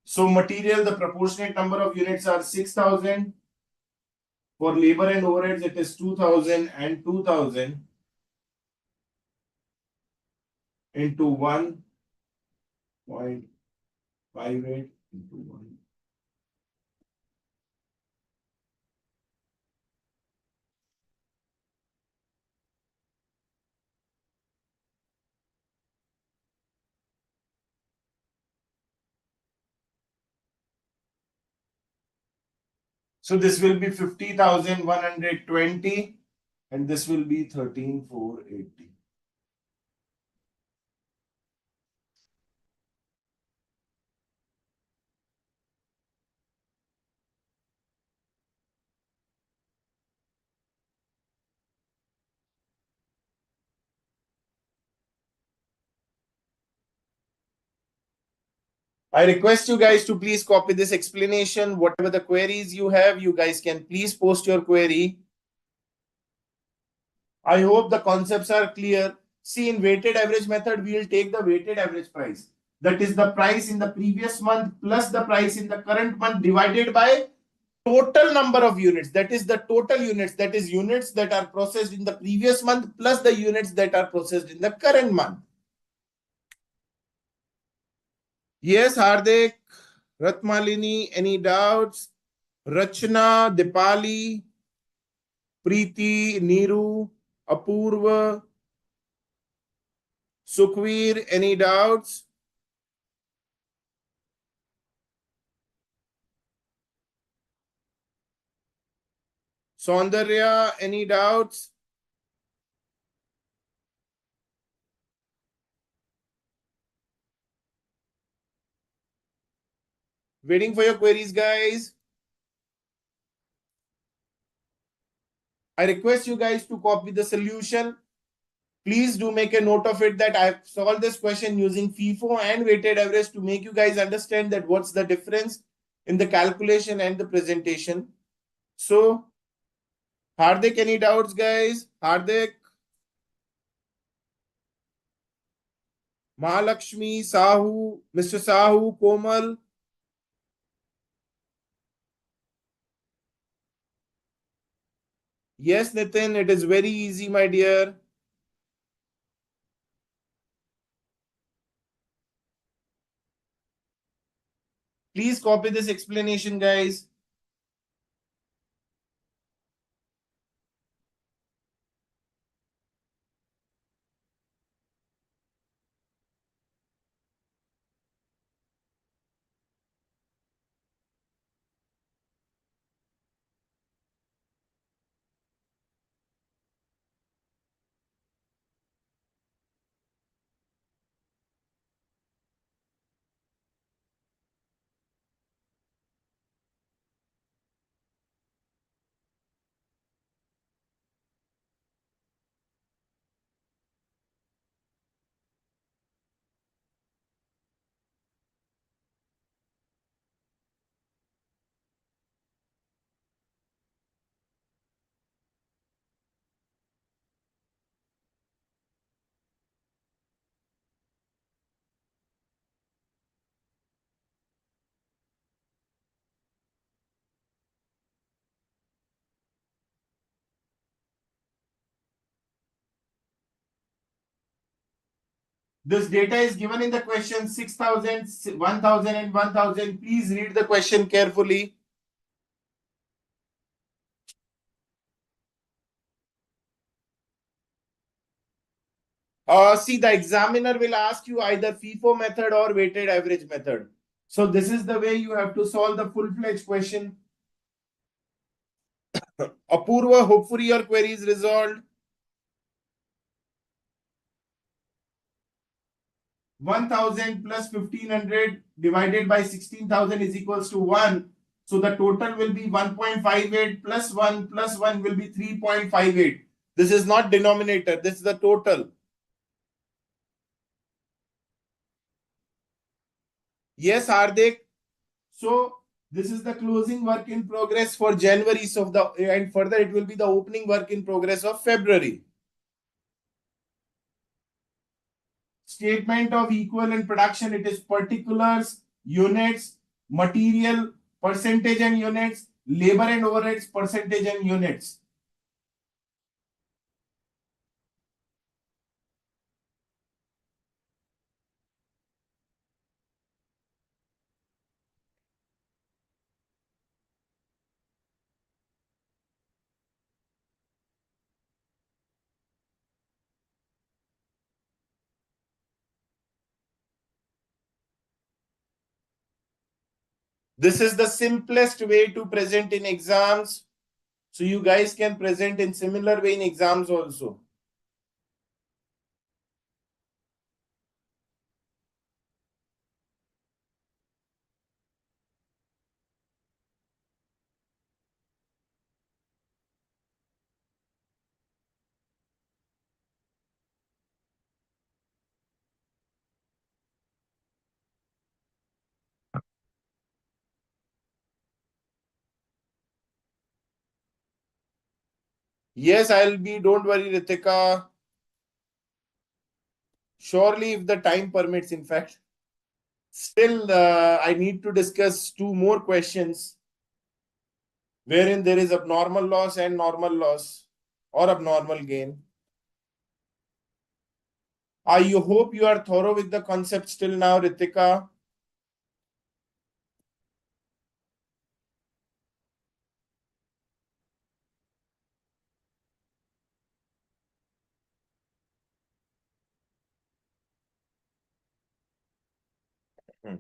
So material, the proportionate number of units are 6,000. For labor and overheads, it is 2,000 and 2,000 into 1.58 into 1. So this will be 50,120 and this will be 13,480. I request you guys to please copy this explanation. Whatever the queries you have, you guys can please post your query. I hope the concepts are clear. See, in weighted average method, we will take the weighted average price. That is the price in the previous month plus the price in the current month divided by total number of units. That is the total units. That is units that are processed in the previous month plus the units that are processed in the current month. Yes, Hardik, Ratmalini, any doubts? Rachna, Dipali, Preeti, Neeru, Apurva, Sukhveer, any doubts? Saundarya, any doubts? Waiting for your queries, guys. I request you guys to copy the solution. Please do make a note of it that I've solved this question using FIFO and weighted average to make you guys understand that what's the difference in the calculation and the presentation. So, Hardik, any doubts, guys? Hardik, Mahalakshmi, Sahu, Mr. Sahu, Komal. Yes, Nitin, it is very easy, my dear. Please copy this explanation, guys. This data is given in the question 6,000, 1,000, and 1,000. Please read the question carefully. See, the examiner will ask you either FIFO method or weighted average method. So this is the way you have to solve the full-fledged question. Apurva, hopefully your query is resolved. 1,000 plus 1,500 divided by 16,000 is equals to 1. So the total will be 1.58 plus 1 will be 3.58. This is not denominator. This is the total. Yes, Hardik. So this is the closing work in progress for January. So and further it will be the opening work in progress of February. Statement of equivalent production. It is particulars, units, material, percentage and units, labor and overheads, percentage and units. This is the simplest way to present in exams. So you guys can present in similar way in exams also. Yes, I'll be. Don't worry, Ritika. Surely, if the time permits, in fact. Still, I need to discuss two more questions wherein there is abnormal loss and normal loss or abnormal gain. I hope you are thorough with the concept still now, Ritika. Hmm.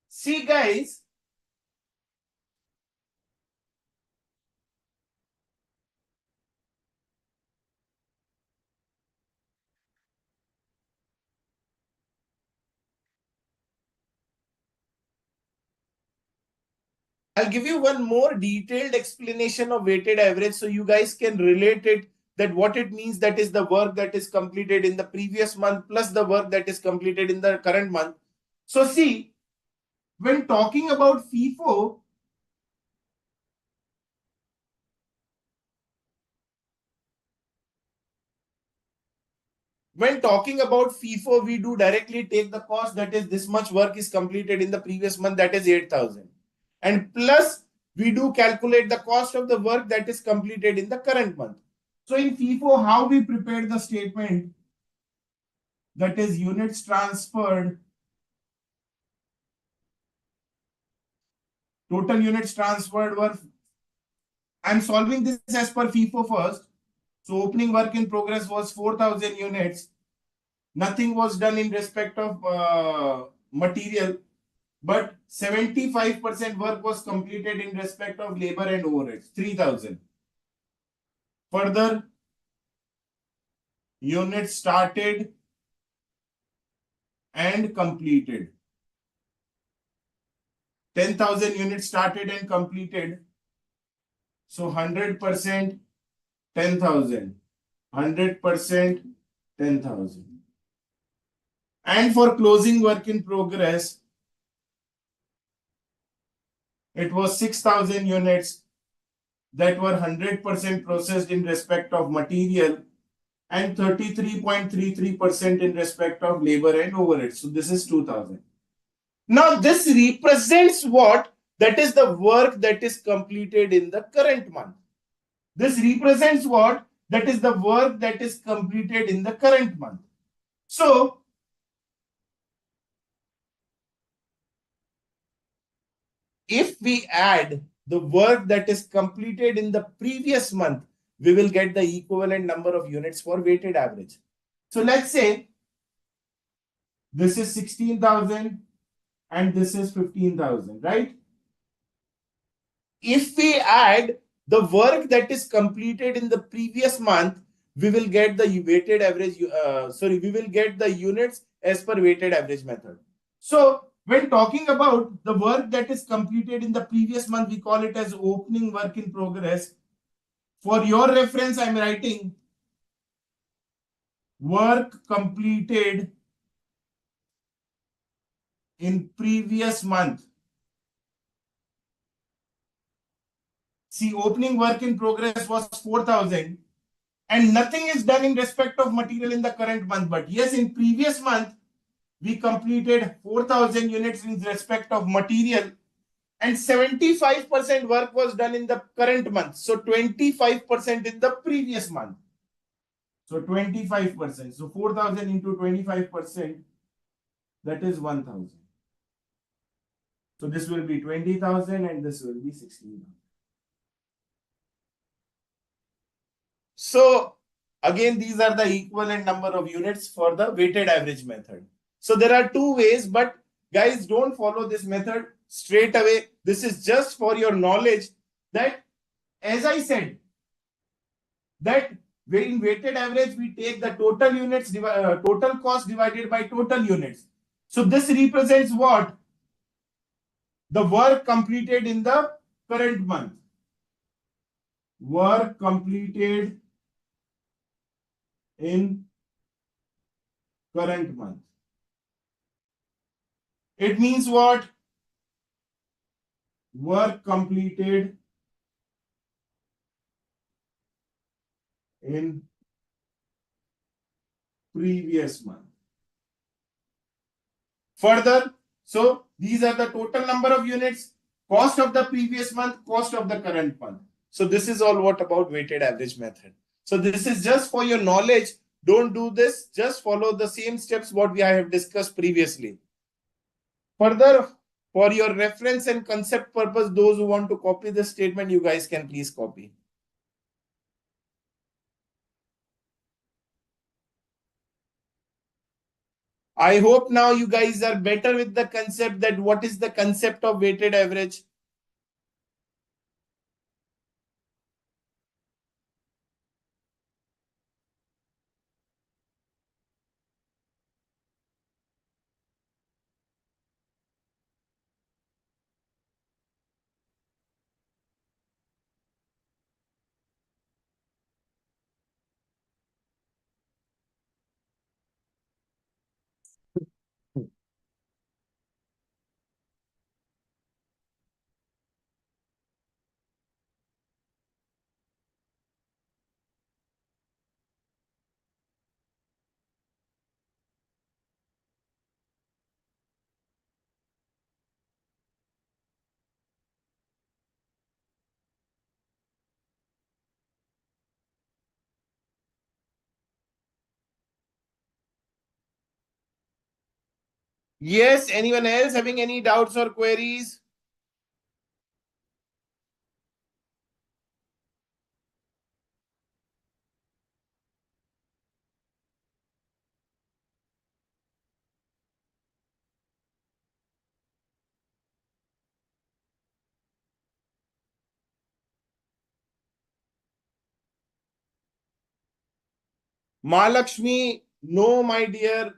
See, guys, I'll give you one more detailed explanation of weighted average so you guys can relate it, that what it means, that is the work that is completed in the previous month plus the work that is completed in the current month. So see, when talking about FIFO, we do directly take the cost, that is this much work is completed in the previous month, that is 8,000. And plus we do calculate the cost of the work that is completed in the current month. So in FIFO, how we prepare the statement, that is units transferred, total units transferred were, I'm solving this as per FIFO first. So opening work in progress was 4,000 units. Nothing was done in respect of material, but 75% work was completed in respect of labor and overheads, 3,000. Further, units started and completed. 10,000 units started and completed. So 100%, 10,000. 100%, 10,000. And for closing work in progress, it was 6,000 units that were 100% processed in respect of material and 33.33% in respect of labor and overhead. So this is 2,000. Now this represents what? That is the work that is completed in the current month. This represents what? That is the work that is completed in the current month. So if we add the work that is completed in the previous month, we will get the equivalent number of units for weighted average. So let's say this is 16,000 and this is 15,000, right? If we add the work that is completed in the previous month, we will get the weighted average, we will get the units as per weighted average method. So when talking about the work that is completed in the previous month, we call it as opening work in progress. For your reference, I'm writing work completed in previous month. See, opening work in progress was 4,000 and nothing is done in respect of material in the current month. But yes, in previous month, we completed 4,000 units in respect of material and 75% work was done in the current month. So 25% in the previous month. So 25%. So 4,000 into 25%, that is 1,000. So this will be 20,000 and this will be 16,000. So again, these are the equivalent number of units for the weighted average method. So there are two ways, but guys, don't follow this method straight away. This is just for your knowledge that, as I said, that in weighted average, we take the total units, total cost divided by total units. So this represents what? The work completed in the current month. Work completed in current month. It means what? Work completed in previous month. Further, so these are the total number of units, cost of the previous month, cost of the current month. So this is all what about weighted average method. So this is just for your knowledge. Don't do this. Just follow the same steps what we have discussed previously. Further, for your reference and concept purpose, those who want to copy this statement, you guys can please copy. I hope now you guys are better with the concept, that what is the concept of weighted average. Yes, anyone else having any doubts or queries? Malakshmi, no, my dear.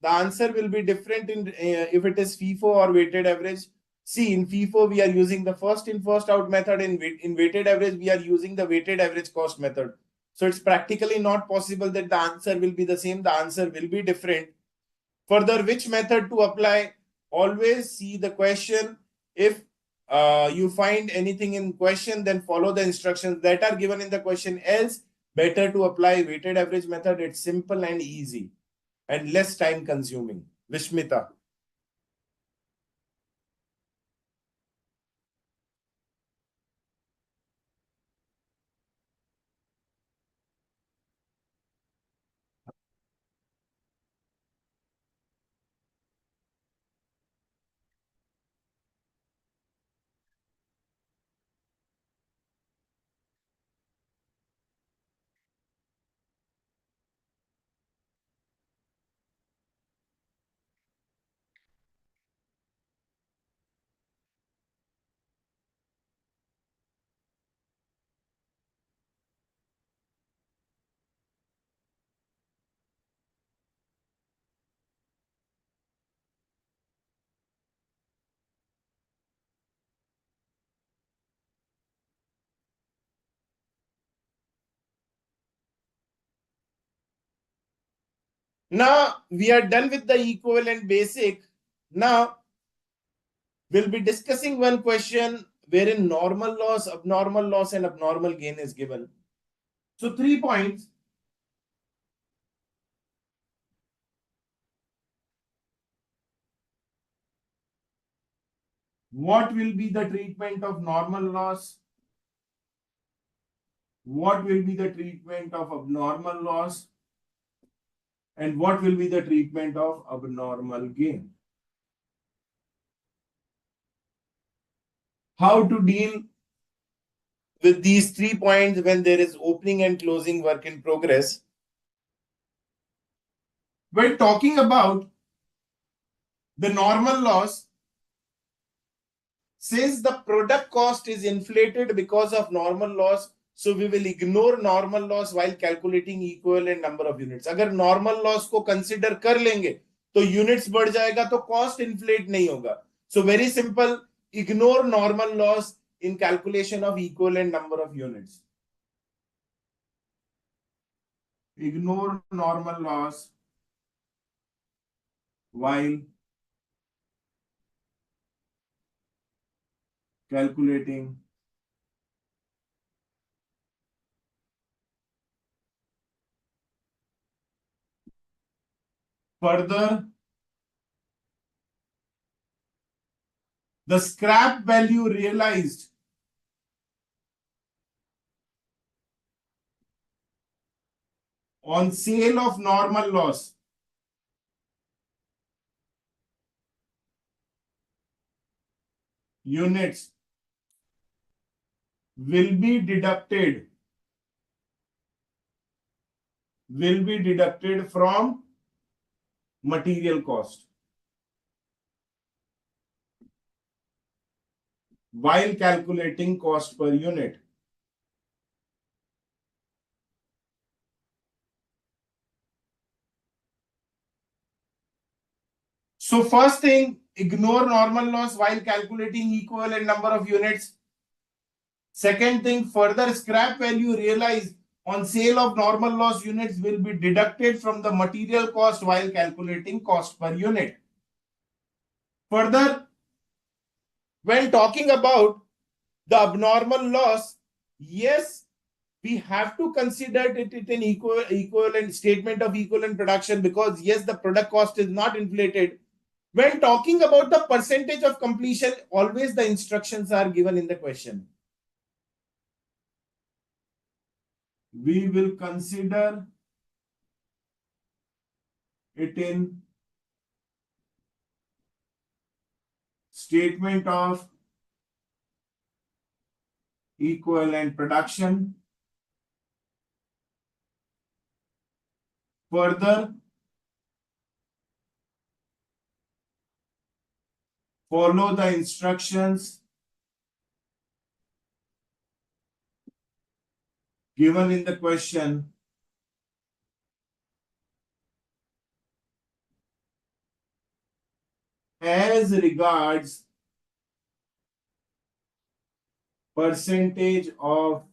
The answer will be different in if it is FIFO or weighted average. See, in FIFO, we are using the first in, first out method. In weighted average, we are using the weighted average cost method. So it's practically not possible that the answer will be the same. The answer will be different. Further, which method to apply? Always see the question. If you find anything in question, then follow the instructions that are given in the question. Else, better to apply weighted average method. It's simple and easy and less time consuming. Vishmita. Now we are done with the equivalent basic. Now we'll be discussing one question wherein normal loss, and abnormal gain is given. So 3 points. What will be the treatment of normal loss? What will be the treatment of abnormal loss? And what will be the treatment of abnormal gain? How to deal with these 3 points when there is opening and closing work in progress? When talking about the normal loss, since the product cost is inflated because of normal loss, so we will ignore normal loss while calculating equivalent number of units. अगर normal loss को consider कर लेंगे तो units बढ़ जाएगा तो cost inflate नहीं होगा. So very simple, ignore normal loss in calculation of equivalent number of units. Ignore normal loss while calculating further. The scrap value realized on sale of normal loss units will be deducted from material cost while calculating cost per unit. So first thing, ignore normal loss while calculating equivalent number of units. Second thing, further scrap value realized on sale of normal loss units will be deducted from the material cost while calculating cost per unit. Further, when talking about the abnormal loss, yes, we have to consider it an equivalent statement of equivalent production because yes, the product cost is not inflated. When talking about the percentage of completion, always the instructions are given in the question. We will consider it in statement of equivalent production. Further, follow the instructions given in the question as regards percentage of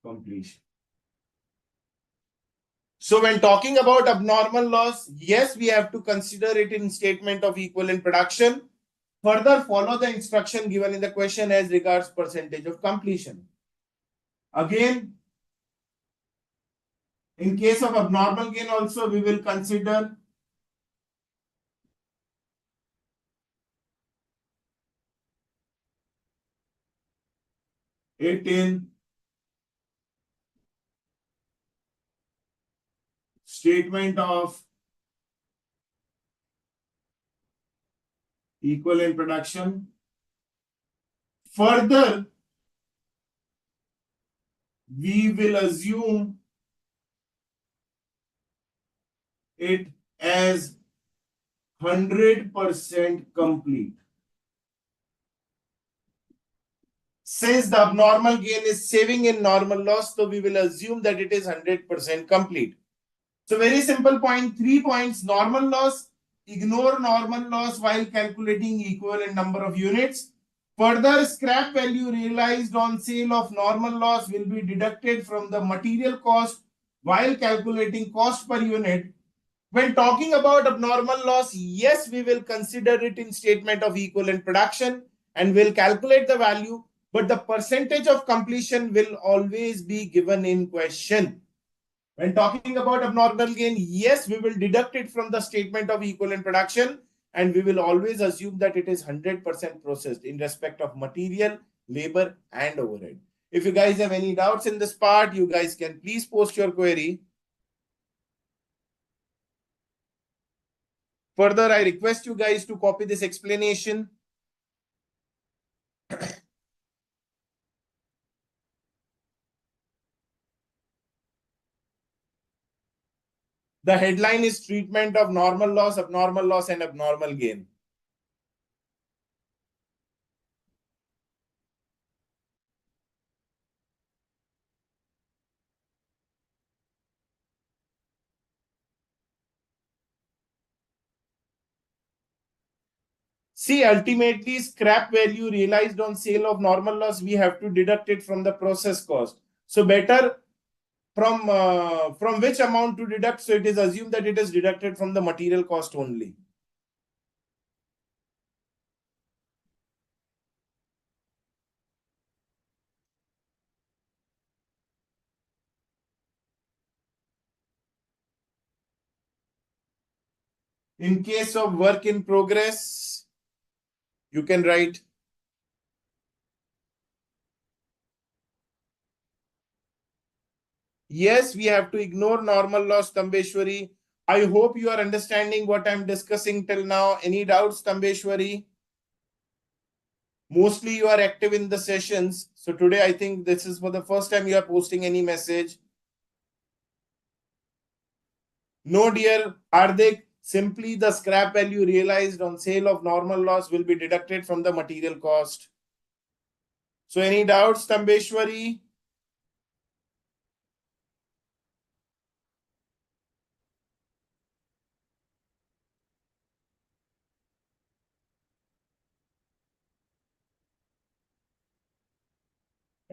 completion. So when talking about abnormal loss, yes, we have to consider it in statement of equivalent production. Further, follow the instruction given in the question as regards percentage of completion. Again, in case of abnormal gain also, we will consider it in statement of equivalent production. Further, we will assume it as 100% complete. Since the abnormal gain is saving in normal loss, so we will assume that it is 100% complete. So very simple point, 3 points. Normal loss, ignore normal loss while calculating equivalent number of units. Further, scrap value realized on sale of normal loss will be deducted from the material cost while calculating cost per unit. When talking about abnormal loss, yes, we will consider it in statement of equivalent production and will calculate the value, but the percentage of completion will always be given in question. When talking about abnormal gain, yes, we will deduct it from the statement of equivalent production and we will always assume that it is 100% processed in respect of material, labor and overhead. If you guys have any doubts in this part, you guys can please post your query. Further, I request you guys to copy this explanation. The headline is treatment of normal loss, and abnormal gain. See, ultimately, scrap value realized on sale of normal loss, we have to deduct it from the process cost. So better from which amount to deduct? So it is assumed that it is deducted from the material cost only. In case of work in progress, you can write yes, we have to ignore normal loss, Tambeshwari. I hope you are understanding what I'm discussing till now. Any doubts, Tambeshwari? Mostly you are active in the sessions. So today I think this is for the first time you are posting any message. No, dear Hardik, simply the scrap value realized on sale of normal loss will be deducted from the material cost. So any doubts, Tambeshwari?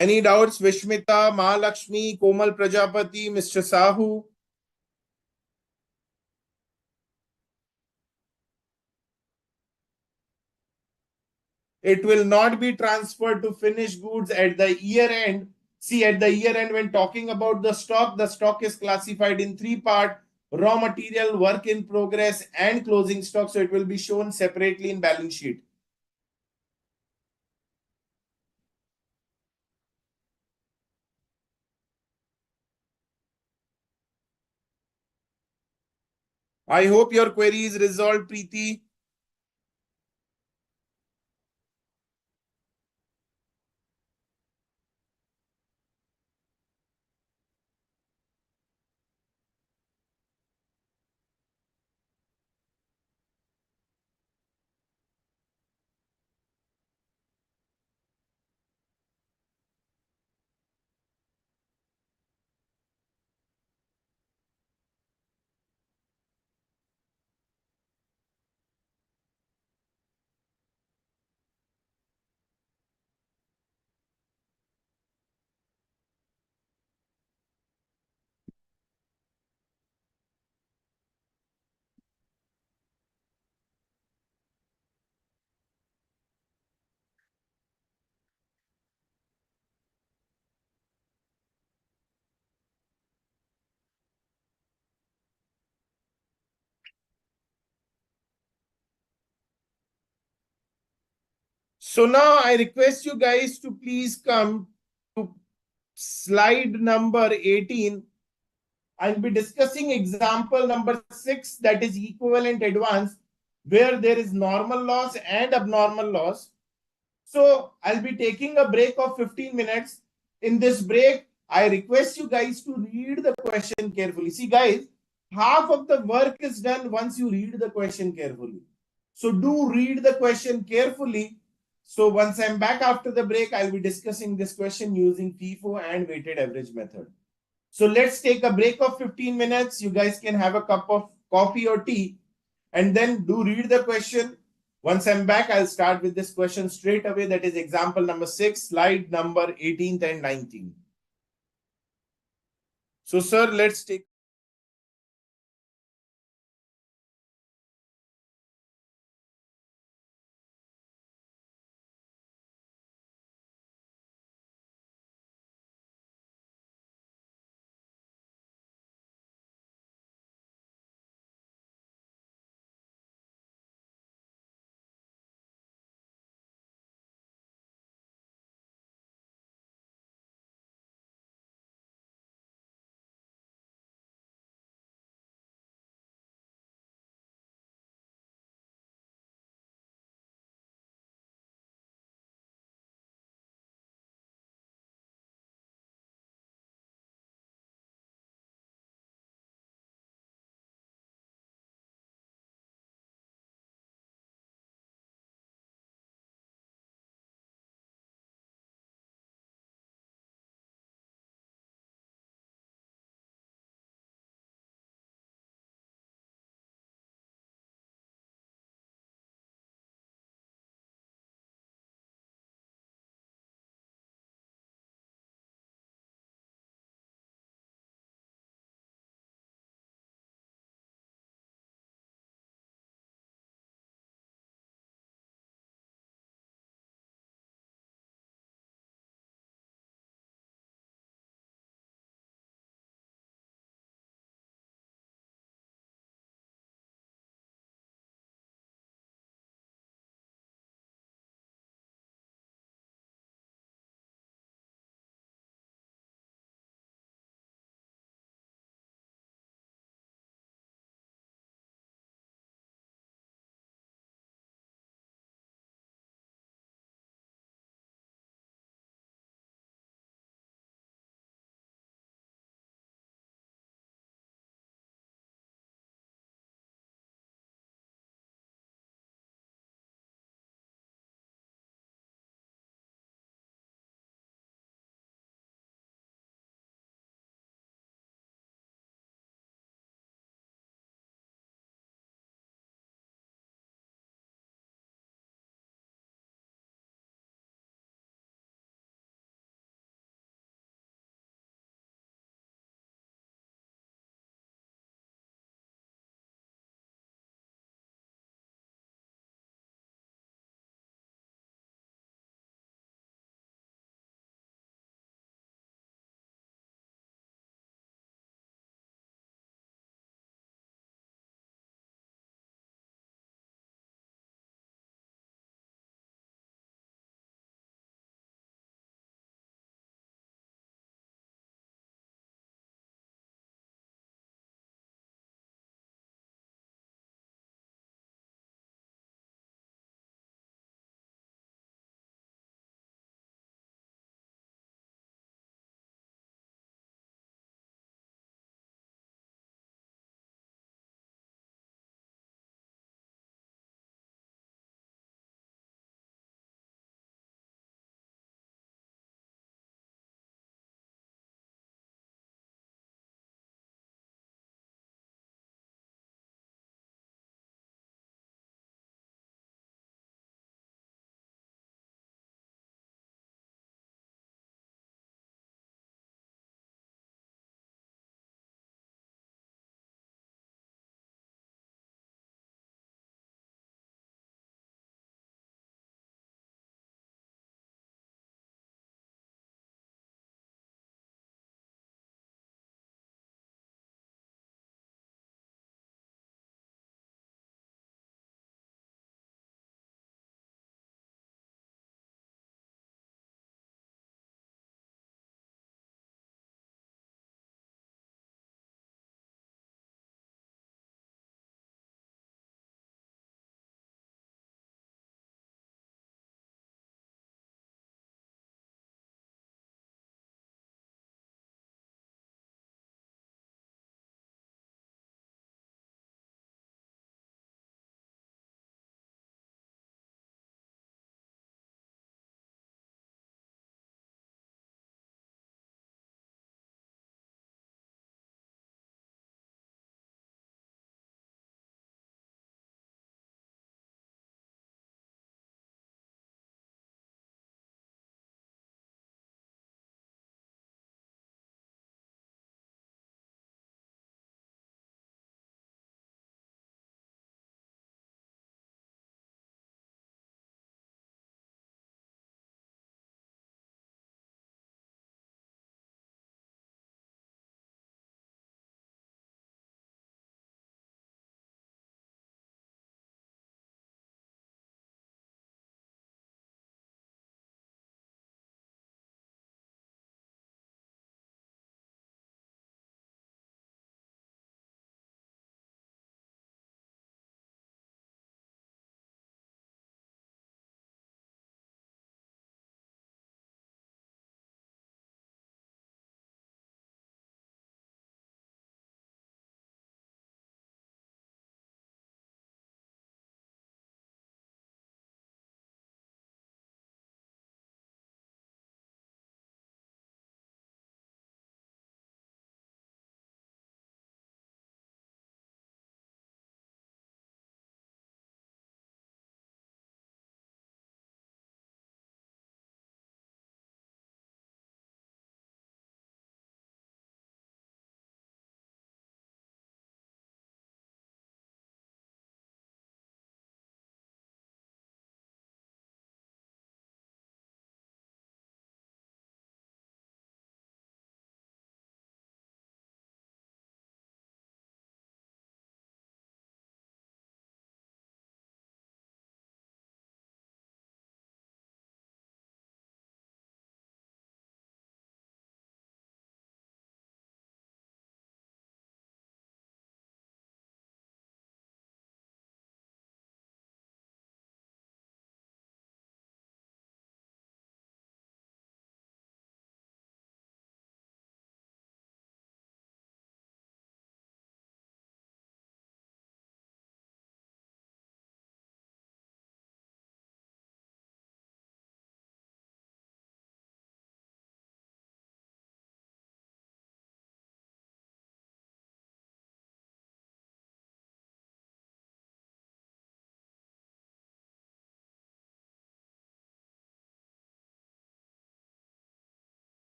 Any doubts, Vishmita, Mahalakshmi, Komal Prajapati, Mr. Sahu? It will not be transferred to finished goods at the year end. See, at the year end, when talking about the stock is classified in 3 parts: raw material, work in progress, and closing stock. So it will be shown separately in balance sheet. I hope your query is resolved, Preeti. So now I request you guys to please come to slide number 18. I'll be discussing example number 6, that is equivalent advance, where there is normal loss and abnormal loss. So I'll be taking a break of 15 minutes. In this break, I request you guys to read the question carefully. See, guys, half of the work is done once you read the question carefully. So do read the question carefully. So once I'm back after the break, I'll be discussing this question using FIFO and weighted average method. So let's take a break of 15 minutes. You guys can have a cup of coffee or tea and then do read the question. Once I'm back, I'll start with this question straight away. That is example number 6, slide number 18th and 19th. So, sir, let's take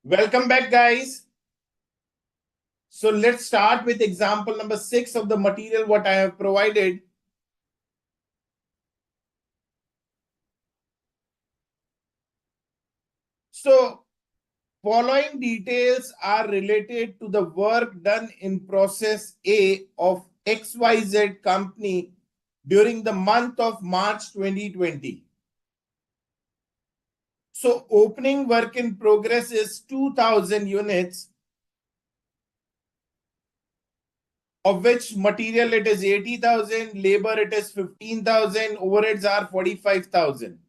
Welcome back, guys. So let's start with example number 6 of the material what I have provided. So following details are related to the work done in process A of XYZ company during the month of March 2020. So opening work in progress is 2000 units, of which material it is 80,000, labor it is 15,000, overheads are 45,000.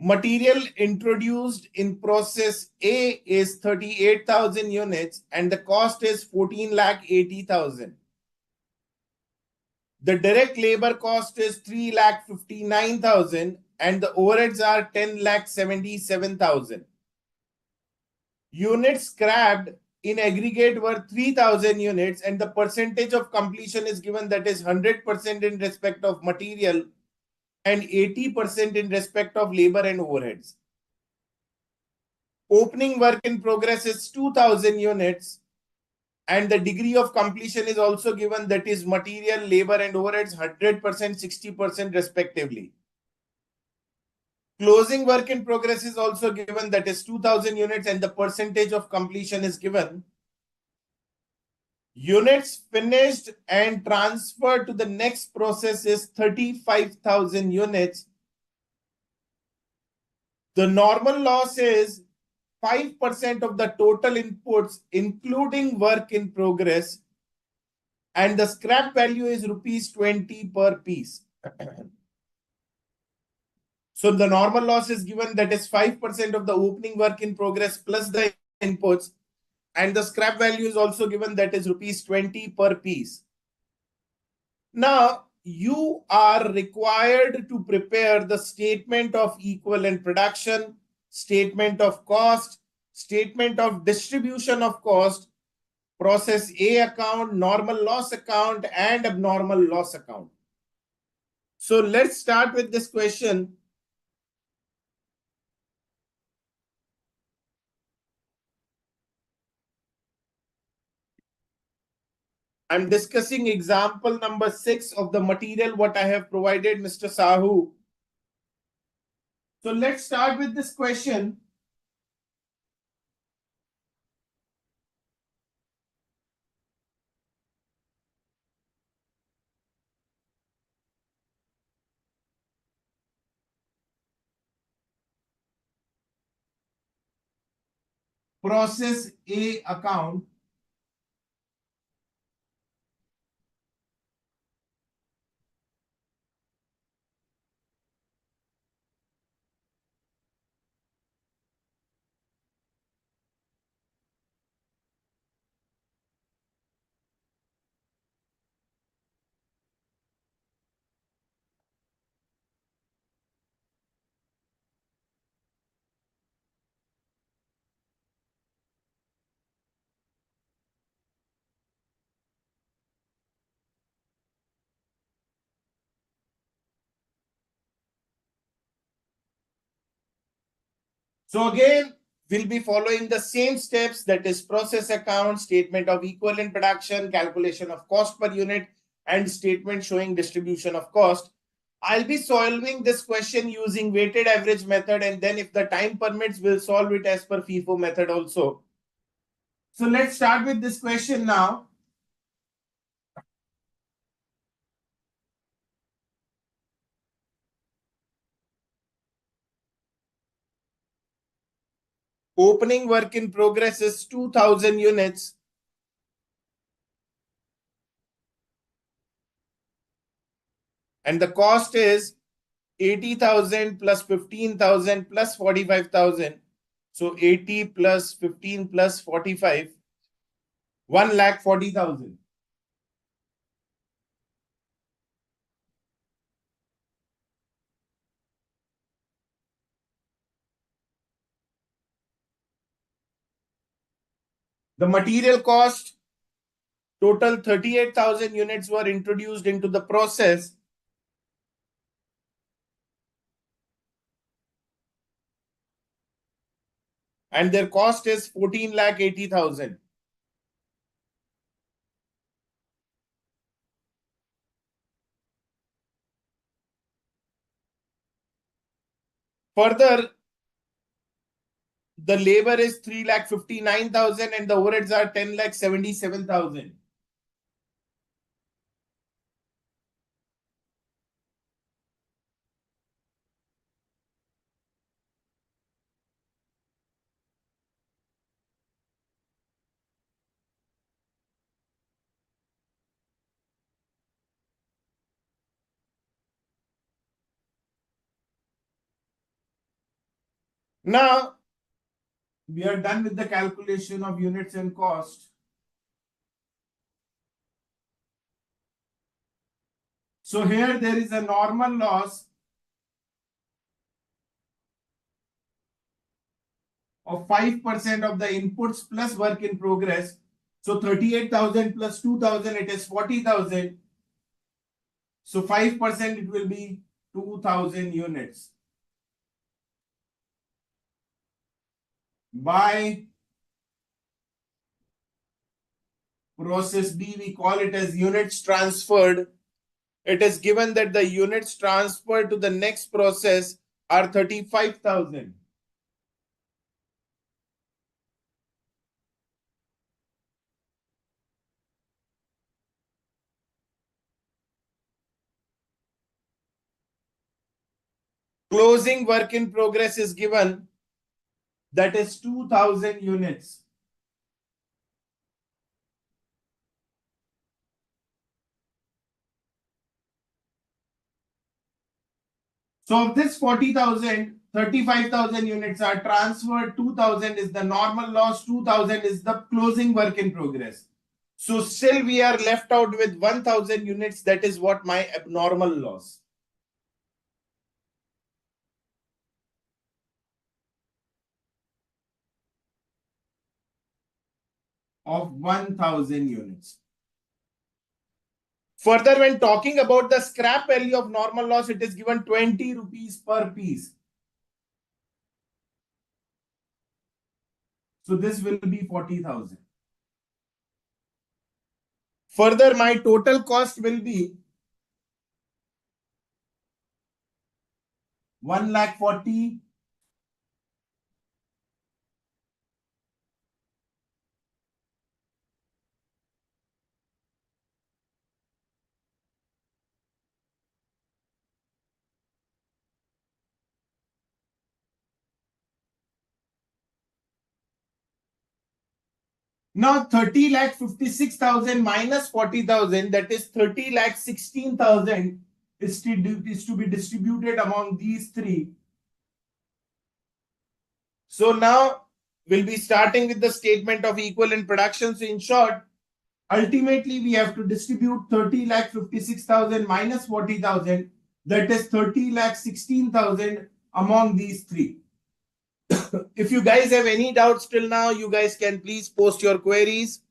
Material introduced in process A is 38,000 units and the cost is 14,80,000. The direct labor cost is 3,59,000 and the overheads are 10,77,000. Units scrapped in aggregate were 3,000 units and the percentage of completion is given, that is 100% in respect of material and 80% in respect of labor and overheads. Opening work in progress is 2000 units and the degree of completion is also given, that is material, labor and overheads 100%, 60% respectively. Closing work in progress is also given, that is 2000 units and the percentage of completion is given. Units finished and transferred to the next process is 35,000 units. The normal loss is 5% of the total inputs, including work in progress, and the scrap value is rupees 20 per piece. So the normal loss is given, that is 5% of the opening work in progress plus the inputs, and the scrap value is also given, that is rupees 20 per piece. Now, you are required to prepare the statement of equivalent production, statement of cost, statement of distribution of cost, process A account, normal loss account, and abnormal loss account. So let's start with this question. I'm discussing example number 6 of the material what I have provided, Mr. Sahu. So let's start with this question. Process A account. So again, we'll be following the same steps, that is process account, statement of equivalent production, calculation of cost per unit, and statement showing distribution of cost. I'll be solving this question using weighted average method, and then if the time permits, we'll solve it as per FIFO method also. So let's start with this question now. Opening work in progress is 2000 units. And the cost is 80,000 plus 15,000 plus 45,000. So 80 plus 15 plus 45, 1,40,000. The material cost, total 38,000 units were introduced into the process. and their cost is 14,80,000. Further, the labor is 3,59,000 and the overheads are 10,77,000. Now, we are done with the calculation of units and cost. So here there is a normal loss of 5% of the inputs plus work in progress. So 38,000 plus 2,000, it is 40,000. So 5% it will be 2,000 units. By process B, we call it as units transferred. It is given that the units transferred to the next process are 35,000. Closing work in progress is given, that is 2,000 units. So of this 40,000, 35,000 units are transferred, 2,000 is the normal loss, 2,000 is the closing work in progress. So still we are left out with 1,000 units. That is what my abnormal loss. Of 1,000 units. Further, when talking about the scrap value of normal loss, it is given 20 rupees per piece. So this will be 40,000. Further, my total cost will be 1,40,000. Now 30,56,000 minus 40,000, that is 30,16,000 is to be distributed among these three. So now we'll be starting with the statement of equivalent production. So in short, ultimately we have to distribute 30,56,000 minus 40,000, that is 30,16,000 among these three. If you guys have any doubts till now, you guys can please post your queries.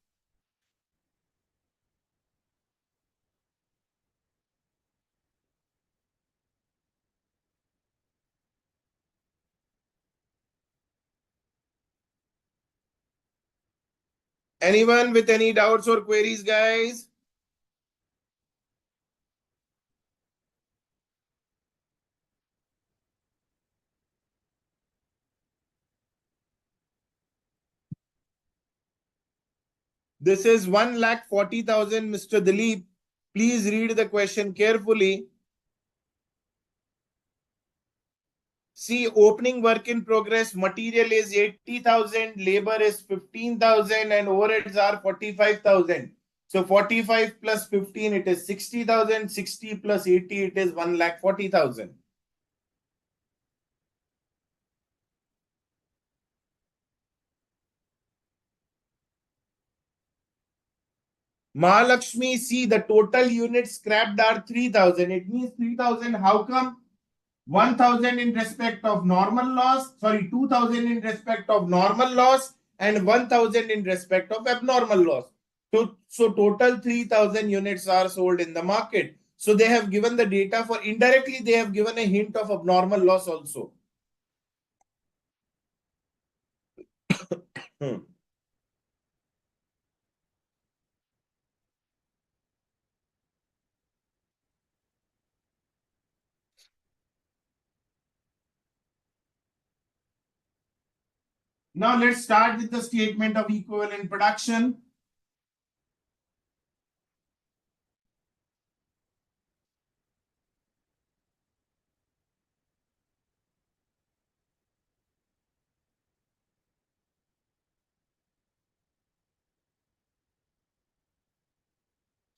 Anyone with any doubts or queries, guys? This is 1,40,000, Mr. Dilip. Please read the question carefully. See, opening work in progress, material is 80,000, labor is 15,000, and overheads are 45,000. So 45 plus 15, it is 60,000. 60 plus 80, it is 1,40,000. Mahalakshmi, see, the total units scrapped are 3,000. It means 3,000. How come? 1,000 in respect of normal loss, 2,000 in respect of normal loss, and 1,000 in respect of abnormal loss. So total 3,000 units are sold in the market. So they have given the data for indirectly, they have given a hint of abnormal loss also. Now let's start with the statement of equivalent production.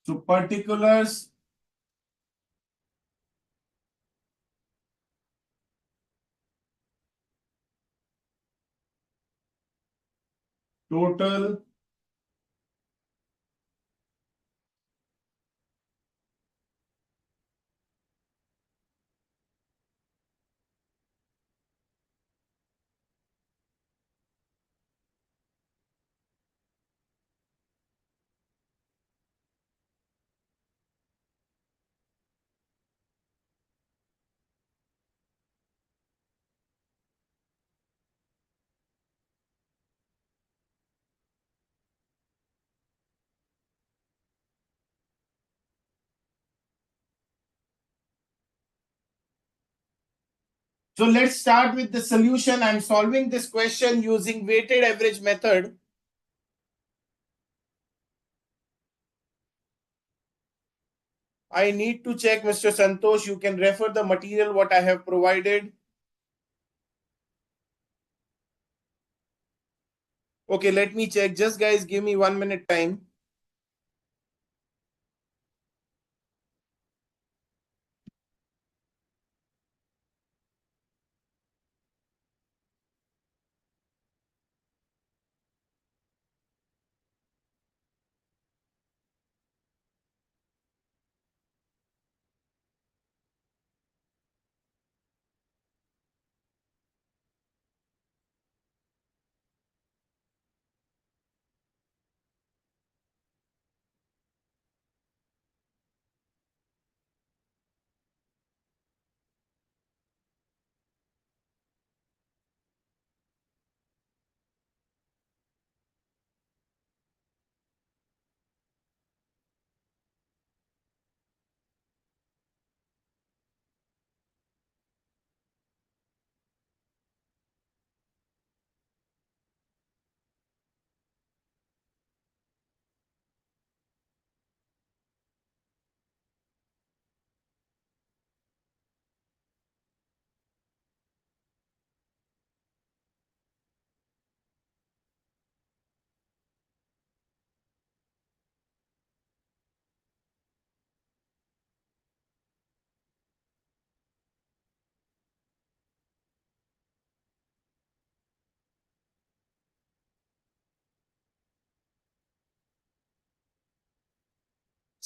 So particulars, total, so let's start with the solution. I'm solving this question using weighted average method. I need to check, Mr. Santosh, you can refer the material what I have provided. Okay, let me check. Just guys, give me 1 minute time.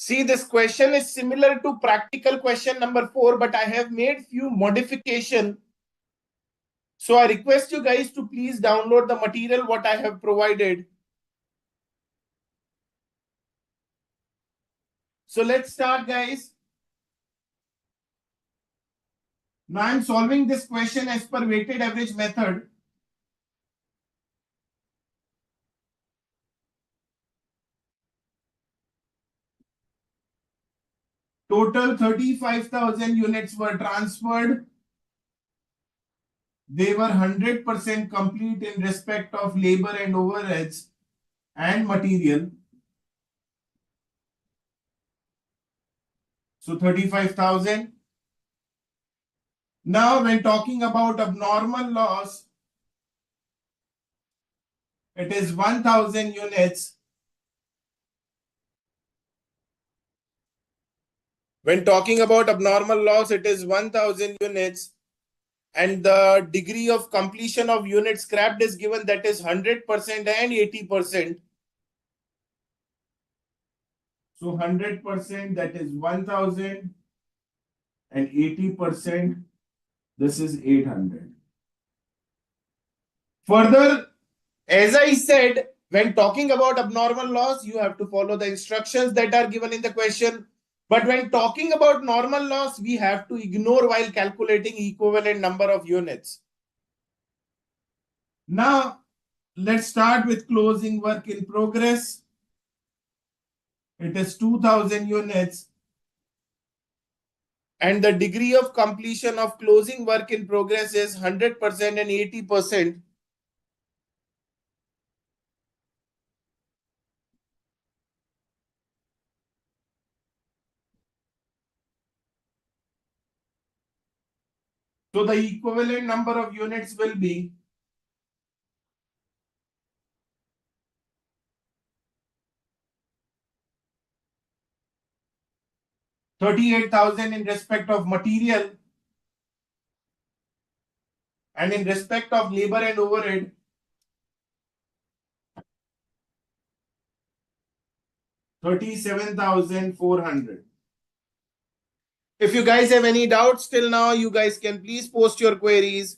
See, this question is similar to practical question number 4, but I have made few modification. So I request you guys to please download the material what I have provided. So let's start, guys. Now I'm solving this question as per weighted average method. Total 35,000 units were transferred. They were 100% complete in respect of labor and overheads and material. So 35,000. Now, when talking about abnormal loss, it is 1,000 units. When talking about abnormal loss, it is 1,000 units. And the degree of completion of units scrapped is given, that is 100% and 80%. So 100%, that is 1,000, and 80%, this is 800. Further, as I said, when talking about abnormal loss, you have to follow the instructions that are given in the question. But when talking about normal loss, we have to ignore while calculating equivalent number of units. Now, let's start with closing work in progress. It is 2000 units. And the degree of completion of closing work in progress is 100% and 80%. So the equivalent number of units will be 38,000 in respect of material, and in respect of labor and overhead, 37,400. If you guys have any doubts till now, you guys can please post your queries.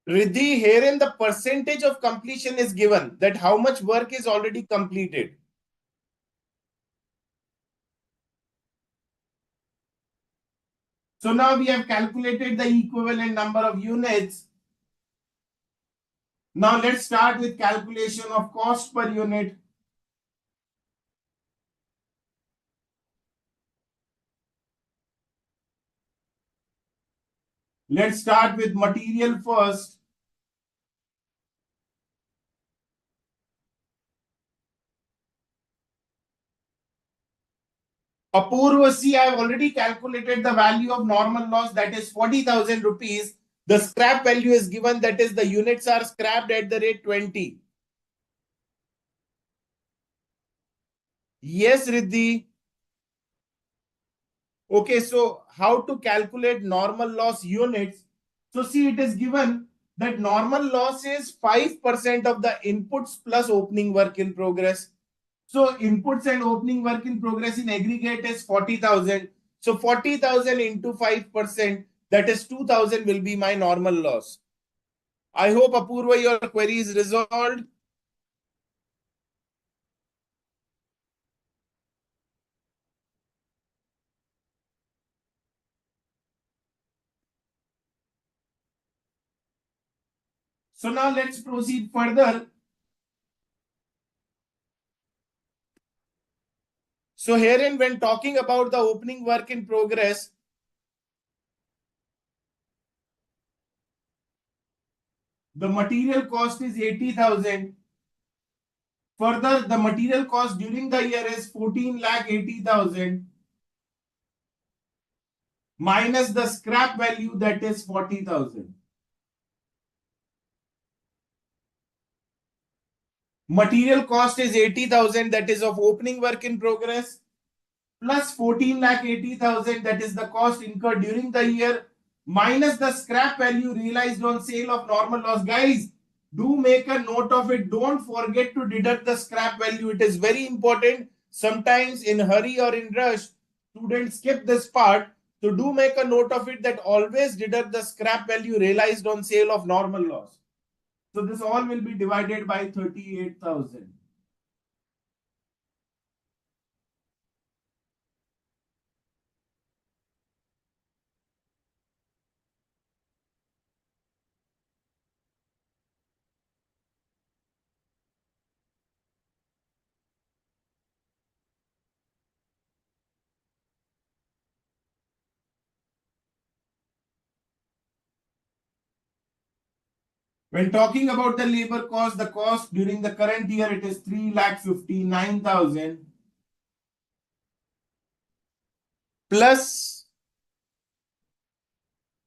Riddhi, herein the percentage of completion is given, that how much work is already completed. So now we have calculated the equivalent number of units. Now let's start with calculation of cost per unit. Let's start with material first. Apurva, see, I have already calculated the value of normal loss, that is 40,000 rupees. The scrap value is given, that is the units are scrapped at the rate 20. Yes, Riddhi. Okay, so how to calculate normal loss units? So see, it is given that normal loss is 5% of the inputs plus opening work in progress. So inputs and opening work in progress in aggregate is 40,000. So 40,000 into 5%, that is 2,000 will be my normal loss. I hope, Apurva, your query is resolved. So now let's proceed further. So herein, when talking about the opening work in progress, the material cost is 80,000. Further, the material cost during the year is 14,80,000 minus the scrap value, that is 40,000. Material cost is 80,000, that is of opening work in progress, plus 14,80,000, that is the cost incurred during the year, minus the scrap value realized on sale of normal loss. Guys, do make a note of it. Don't forget to deduct the scrap value. It is very important. Sometimes in hurry or in rush, students skip this part. So do make a note of it, that always deduct the scrap value realized on sale of normal loss. So this all will be divided by 38,000. When talking about the labor cost, the cost during the current year, it is 3,59,000 plus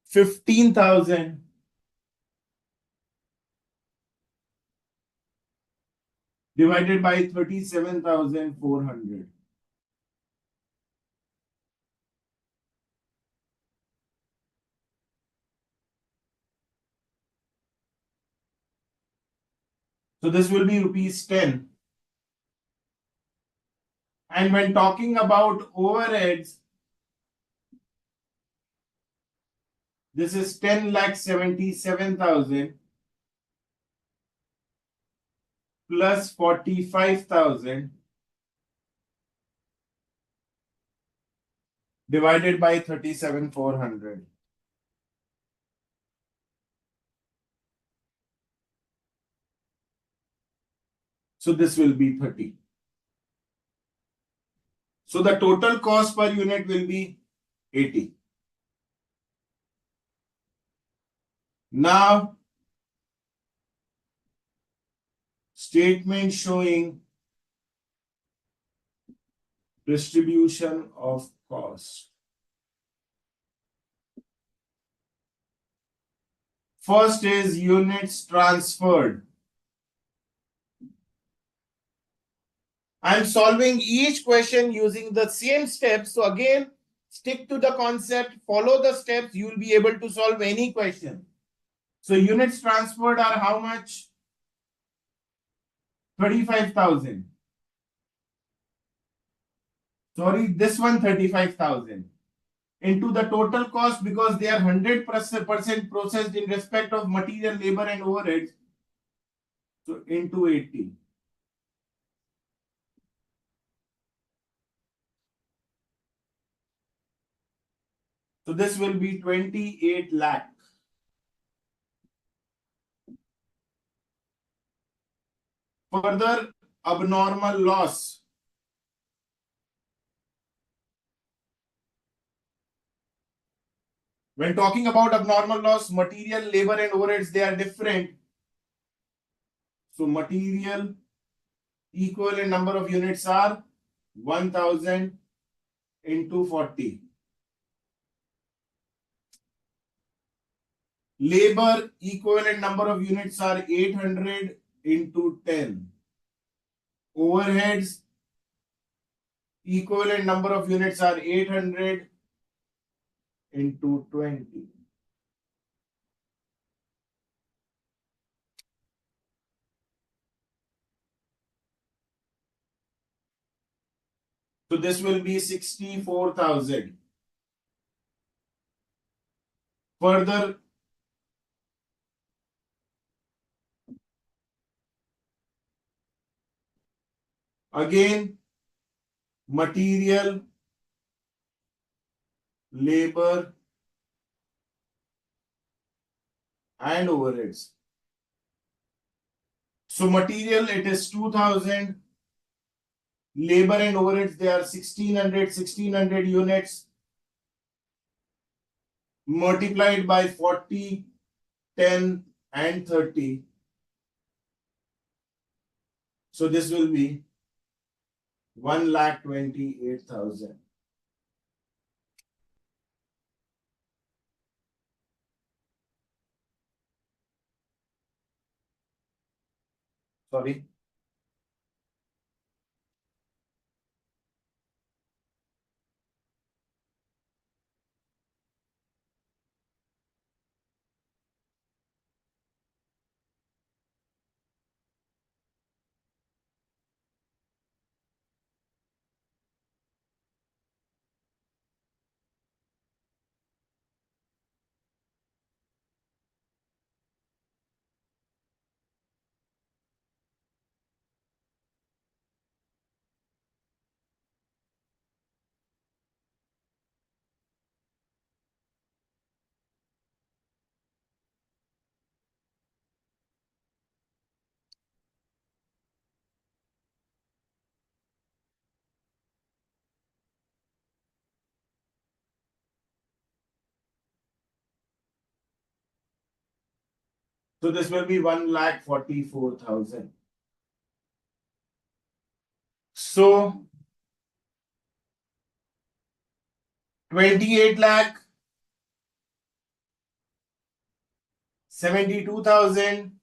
15,000 divided by 37,400. So this will be rupees 10. And when talking about overheads, This is 10,77,000 plus 45,000 divided by 37,400. So this will be 30. So the total cost per unit will be 80. Now, statement showing distribution of cost. First is units transferred. I'm solving each question using the same steps. So again, stick to the concept, follow the steps, you will be able to solve any question. So units transferred are how much? 35,000. Sorry, this one 35,000. Into the total cost, because they are 100% processed in respect of material, labor and overheads. So into 80. So this will be 28 lakh. Further, abnormal loss. When talking about abnormal loss, material, labor and overheads, they are different. So material equivalent number of units are 1000 into 40. Labor equivalent number of units are 800 into 10. Overheads equivalent number of units are 800 into 20. So this will be 64,000. Further, again, material, labor and overheads. So material, it is 2,000. Labor and overheads, they are 1600 units multiplied by 40, 10 and 30. So this will be 1,28,000. Sorry. So this will be 1,44,000. So 28 lakh, 72,000,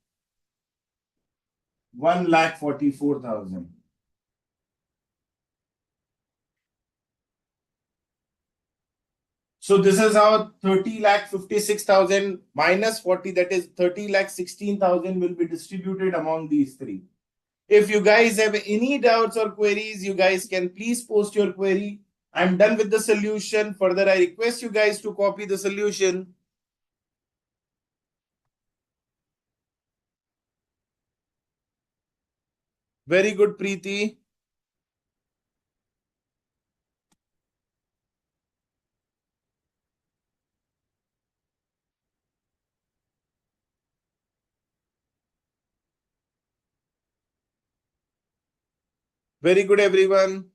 1,44,000. So this is how 30,56,000 minus 40, that is 30,16,000 will be distributed among these three. If you guys have any doubts or queries, you guys can please post your query. I'm done with the solution. Further, I request you guys to copy the solution. Very good, Preeti. Very good, everyone.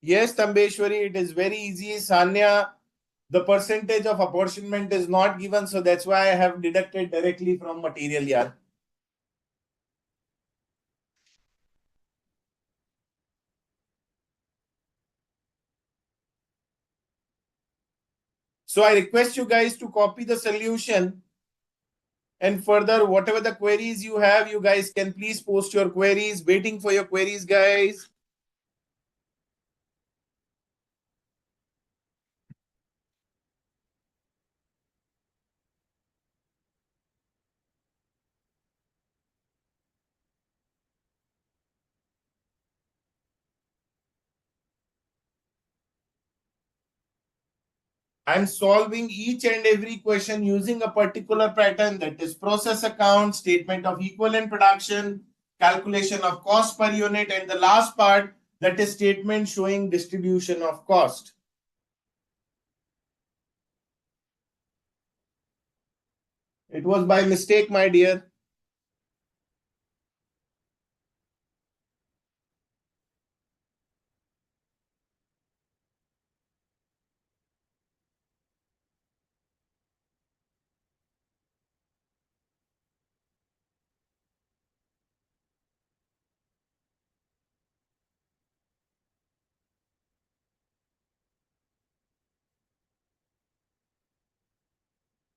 Yes, Tambeshwari, it is very easy. Sanya, the percentage of apportionment is not given, so that's why I have deducted directly from material. Yeah. So I request you guys to copy the solution, and further, whatever the queries you have, you guys can please post your queries. Waiting for your queries, guys. I'm solving each and every question using a particular pattern, that is process account, statement of equivalent production, calculation of cost per unit, and the last part, that is statement showing distribution of cost. It was by mistake, my dear.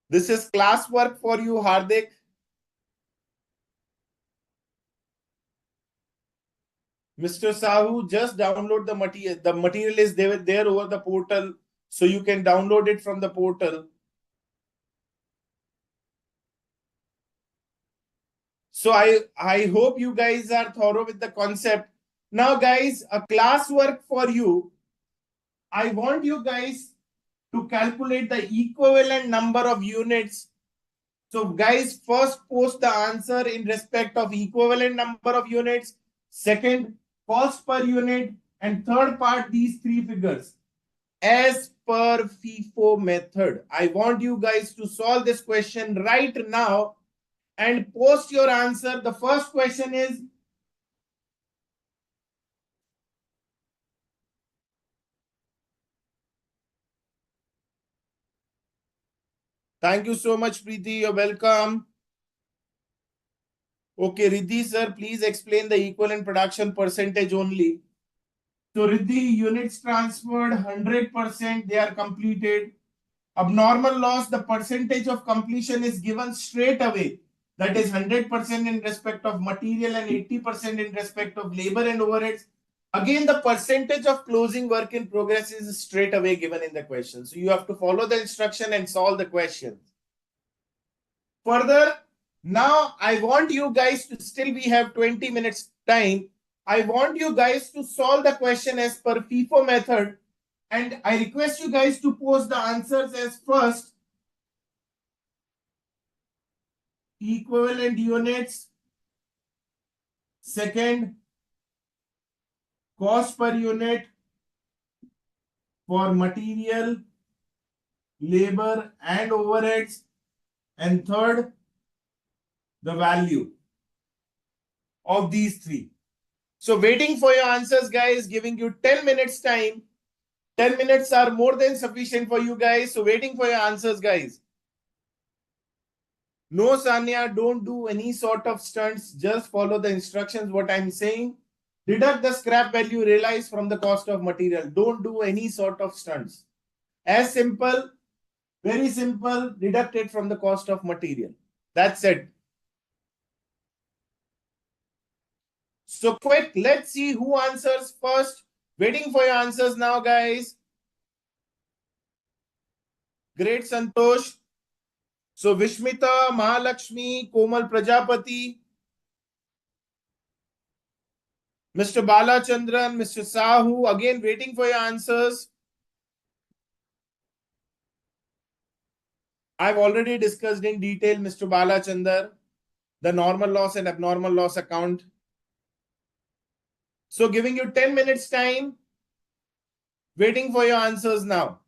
This is class work for you, Hardik. Mr. Sahu, just download the material. The material is there over the portal, so you can download it from the portal. So I hope you guys are thorough with the concept. Now, guys, a class work for you. I want you guys to calculate the equivalent number of units. So, guys, first post the answer in respect of equivalent number of units. Second, cost per unit. And third part, these three figures. As per FIFO method. I want you guys to solve this question right now and post your answer. The first question is, thank you so much, Preeti. You're welcome. Okay, Riddhi sir, please explain the equivalent production percentage only. So, Riddhi, units transferred 100%, they are completed. Abnormal loss, the percentage of completion is given straight away. That is 100% in respect of material and 80% in respect of labor and overheads. Again, the percentage of closing work in progress is straight away given in the question. So you have to follow the instruction and solve the question. Further, now I want you guys to, still we have 20 minutes time. I want you guys to solve the question as per FIFO method. And I request you guys to post the answers as first equivalent units, second cost per unit for material, labor and overheads, and third the value of these three. So waiting for your answers, guys, giving you 10 minutes time. 10 minutes are more than sufficient for you guys. So waiting for your answers, guys. No, Sanya, don't do any sort of stunts. Just follow the instructions, what I'm saying. Deduct the scrap value realized from the cost of material. Don't do any sort of stunts. As simple, very simple, deduct it from the cost of material. That's it. So quick, let's see who answers first. Waiting for your answers now, guys. Great, Santosh. So Vishmita, Mahalakshmi, Komal Prajapati, Mr. Balachandran, Mr. Sahu, again waiting for your answers. I've already discussed in detail, Mr. Balachandran. the normal loss and abnormal loss account. So giving you 10 minutes time, waiting for your answers now.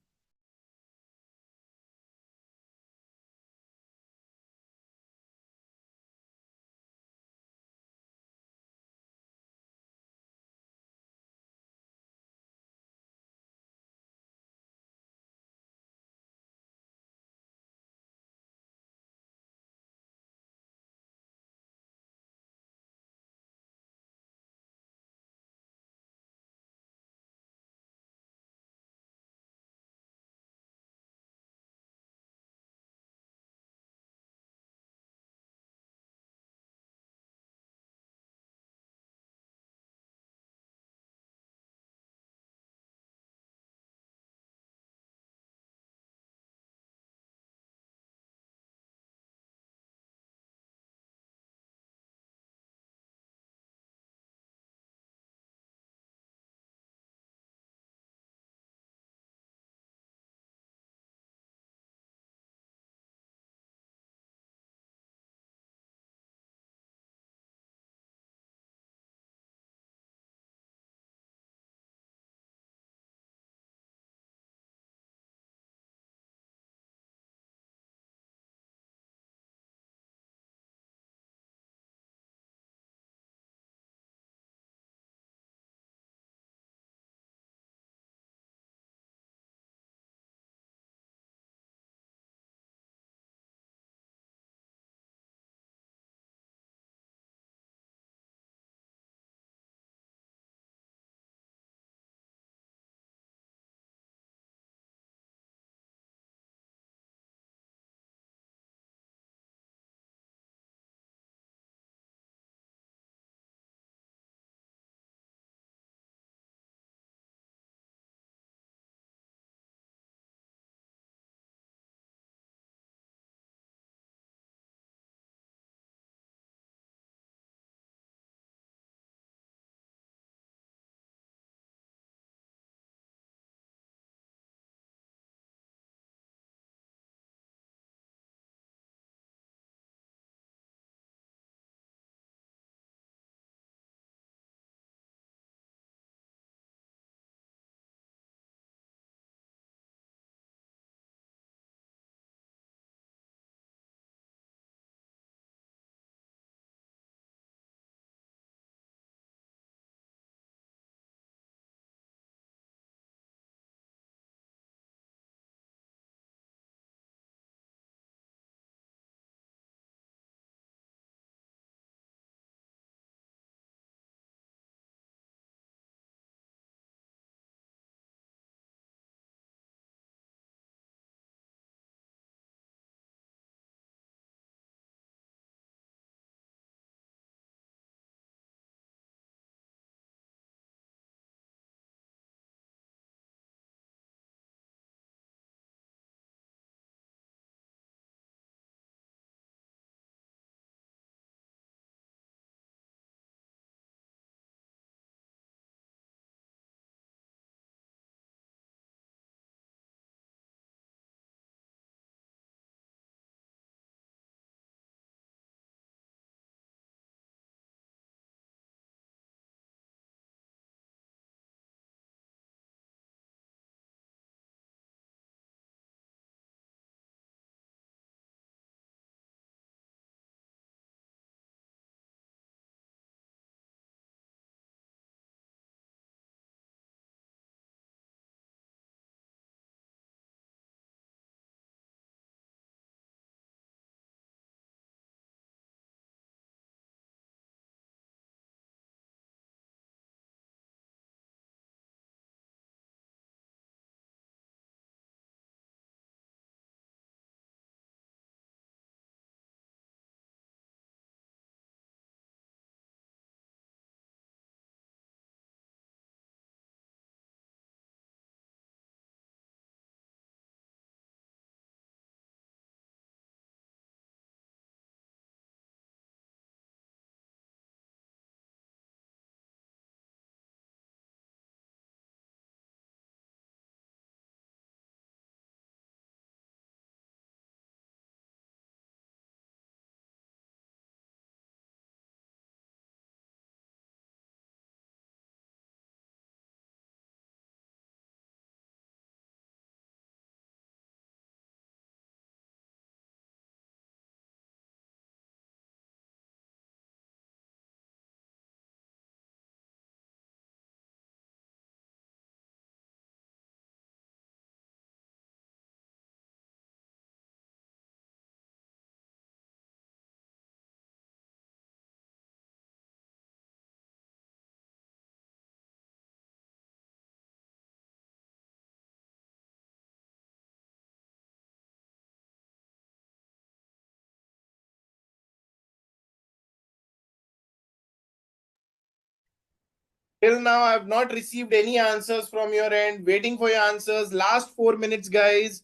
Till now, I have not received any answers from your end. Waiting for your answers. Last 4 minutes, guys.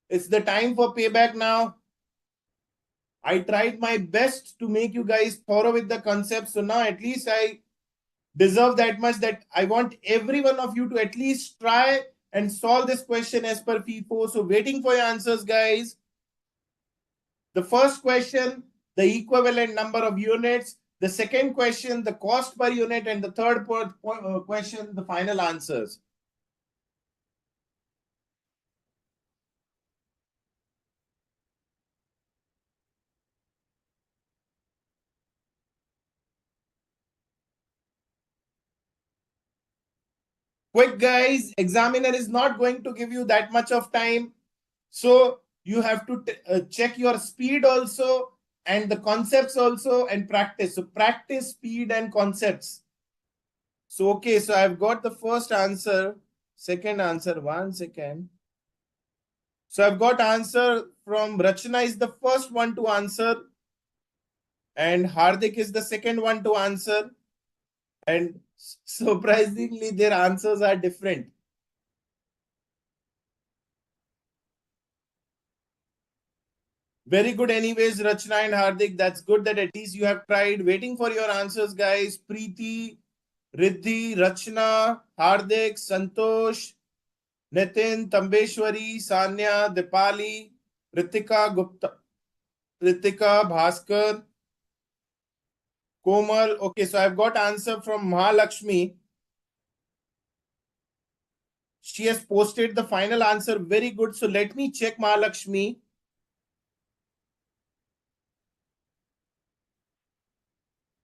It's the time for payback now. I tried my best to make you guys thorough with the concept. So now at least I deserve that much that I want every one of you to at least try and solve this question as per FIFO. So waiting for your answers, guys. The first question, the equivalent number of units. The second question, the cost per unit. And the third question, the final answers. Quick, guys. Examiner is not going to give you that much of time. So you have to check your speed also and the concepts also and practice. So practice speed and concepts. So, okay, so I've got the first answer, second answer, 1 second. So I've got answer from Rachna is the first one to answer and Hardik is the second one to answer. And surprisingly, their answers are different. Very good, anyways, Rachna and Hardik. That's good that at least you have tried. Waiting for your answers, guys. Preeti, Riddhi, Rachna, Hardik, Santosh, Nitin, Tambeshwari, Sanya, Dipali, Ritika, Gupta, Ritika, Bhaskar, Komal. Okay, so I've got answer from Mahalakshmi. She has posted the final answer. Very good. So let me check Mahalakshmi.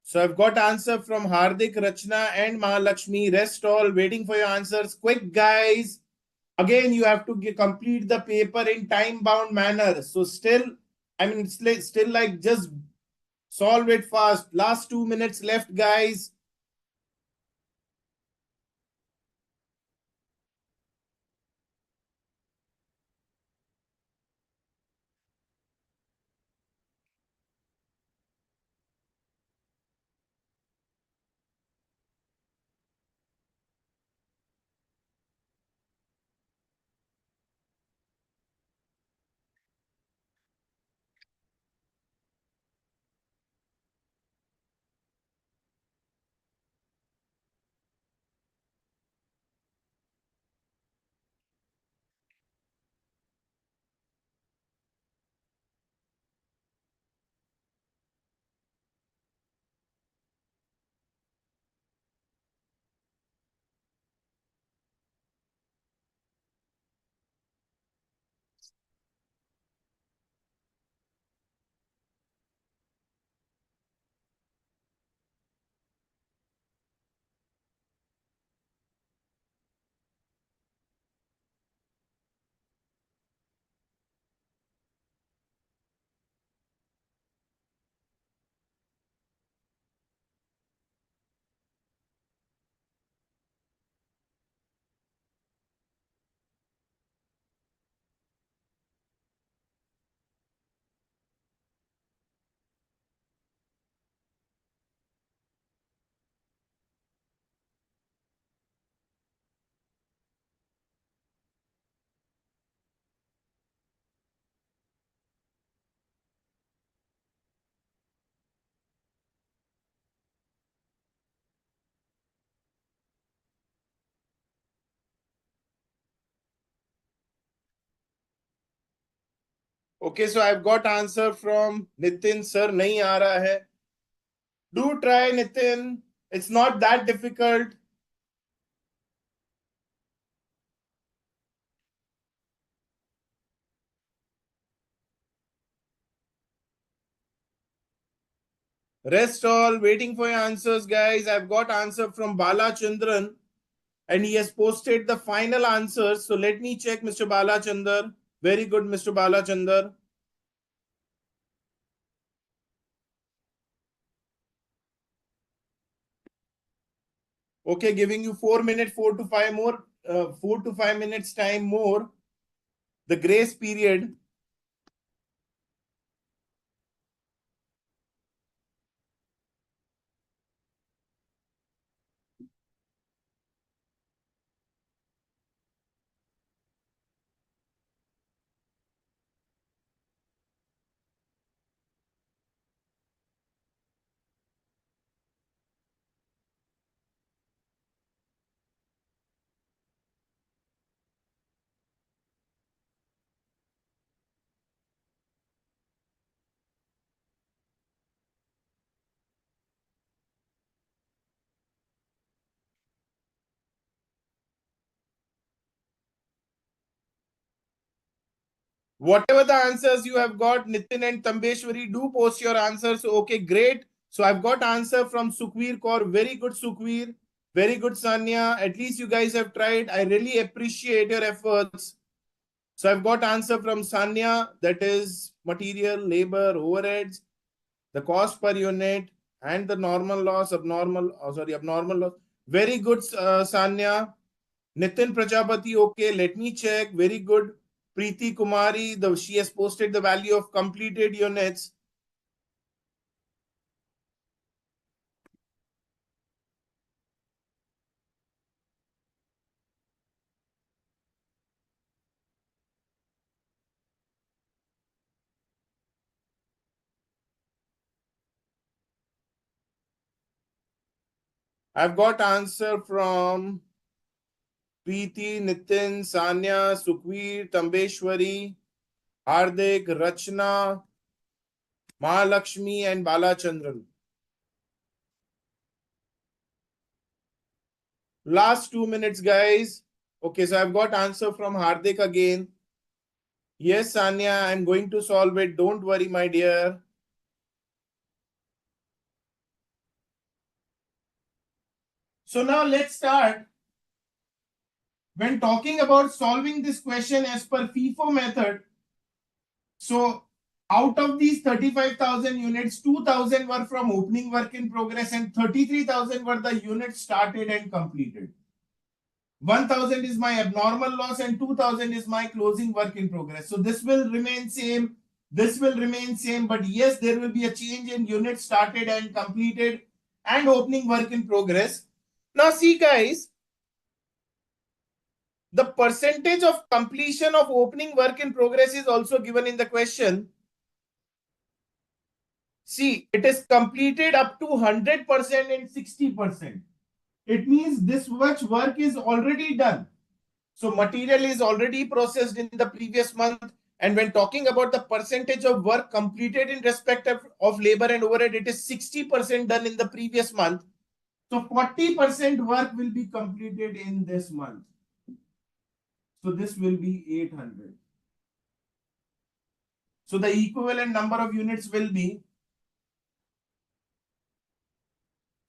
So I've got answer from Hardik, Rachna, and Mahalakshmi. Rest all waiting for your answers. Quick, guys. Again, you have to complete the paper in time-bound manner. So still, I mean, it's still like just solve it fast. Last 2 minutes left, guys. Okay, so I've got answer from Nitin. Sir, nahi aa raha hai. Do try, Nitin. It's not that difficult. Rest all waiting for your answers, guys. I've got answer from Bala Chandran and he has posted the final answers. So let me check, Mr. Bala Chandar. Very good, Mr. Bala Chandar. Okay, giving you 4 minutes, 4 to 5 minutes time more. The grace period. Whatever the answers you have got, Nitin and Tambeshwari, do post your answers. Okay, great. So I've got answer from Sukhveer Kaur. Very good, Sukhveer. Very good, Sanya. At least you guys have tried. I really appreciate your efforts. So I've got answer from Sanya, that is material, labor, overheads, the cost per unit, and the normal loss, abnormal loss. Very good, Sanya. Nitin Prajapati, okay, let me check. Very good. Preeti Kumari, she has posted the value of completed units. I've got answer from Preeti, Nitin, Sanya, Sukhveer, Tambeshwari, Hardik, Rachna, Mahalakshmi, and Balachandran. Last 2 minutes, guys. Okay, so I've got answer from Hardik again. Yes, Sanya, I'm going to solve it. Don't worry, my dear. So now let's start. When talking about solving this question as per FIFO method, so out of these 35,000 units, 2,000 were from opening work in progress and 33,000 were the units started and completed. 1,000 is my abnormal loss and 2,000 is my closing work in progress. So this will remain same. This will remain same. But yes, there will be a change in units started and completed and opening work in progress. Now see, guys, the percentage of completion of opening work in progress is also given in the question. See, it is completed up to 100% and 60%. It means this much work is already done. So material is already processed in the previous month. And when talking about the percentage of work completed in respect of labor and overhead, it is 60% done in the previous month. So 40% work will be completed in this month. So this will be 800. So the equivalent number of units will be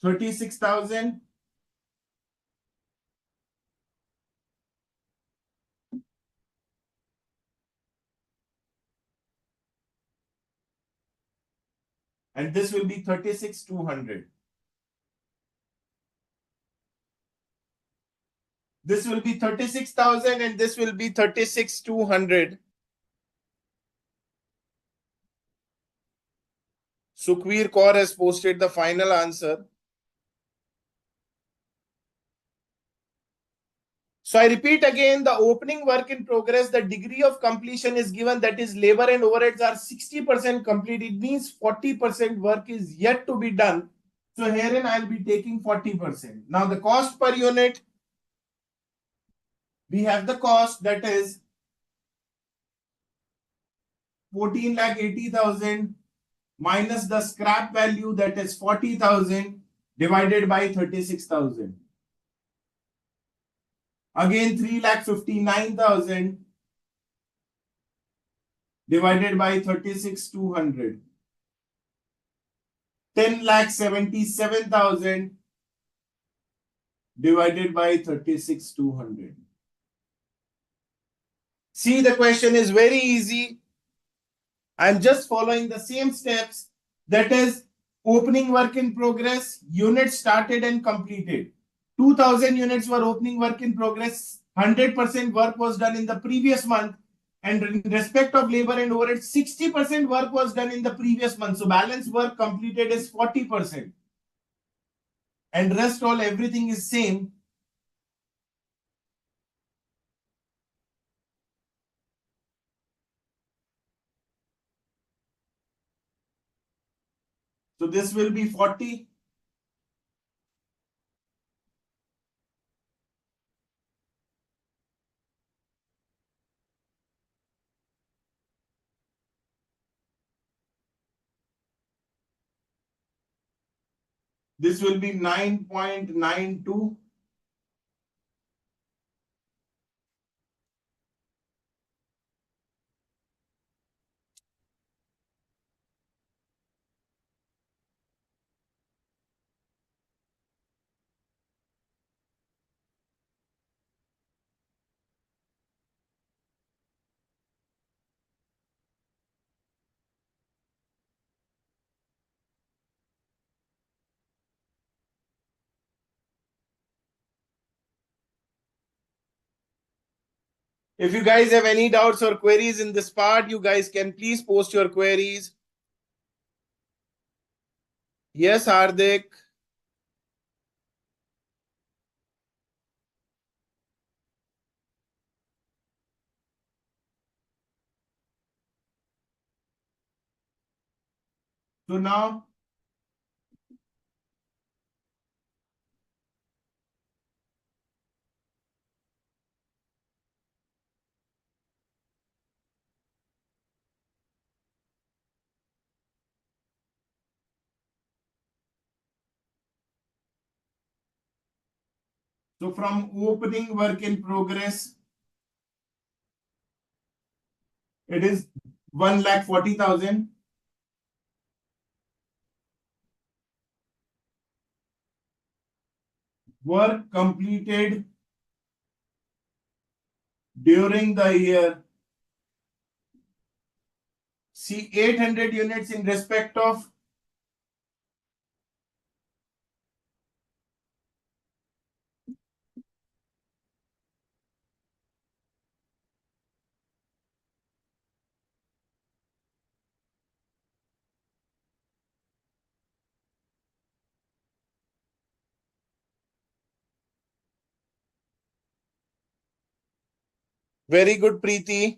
36,000. And this will be 36,200. This will be 36,000 and this will be 36,200. Sukhveer Kaur has posted the final answer. So I repeat again, the opening work in progress, the degree of completion is given, that is labor and overheads are 60% complete. It means 40% work is yet to be done. So herein I'll be taking 40%. Now the cost per unit, we have the cost, that is 14,80,000 minus the scrap value, that is 40,000 divided by 36,000. Again 3,59,000 divided by 36,200. 10,77,000 divided by 36,200. See, the question is very easy. I'm just following the same steps. That is opening work in progress, units started and completed. 2,000 units were opening work in progress. 100% work was done in the previous month. And in respect of labor and overhead, 60% work was done in the previous month. So balance work completed is 40%. And rest all, everything is same. So this will be 40. This will be 9.92. If you guys have any doubts or queries in this part, you guys can please post your queries. Yes, Hardik. So now, so from opening work in progress, it is 1,40,000. Work completed during the year. See 800 units in respect of very good, Preeti.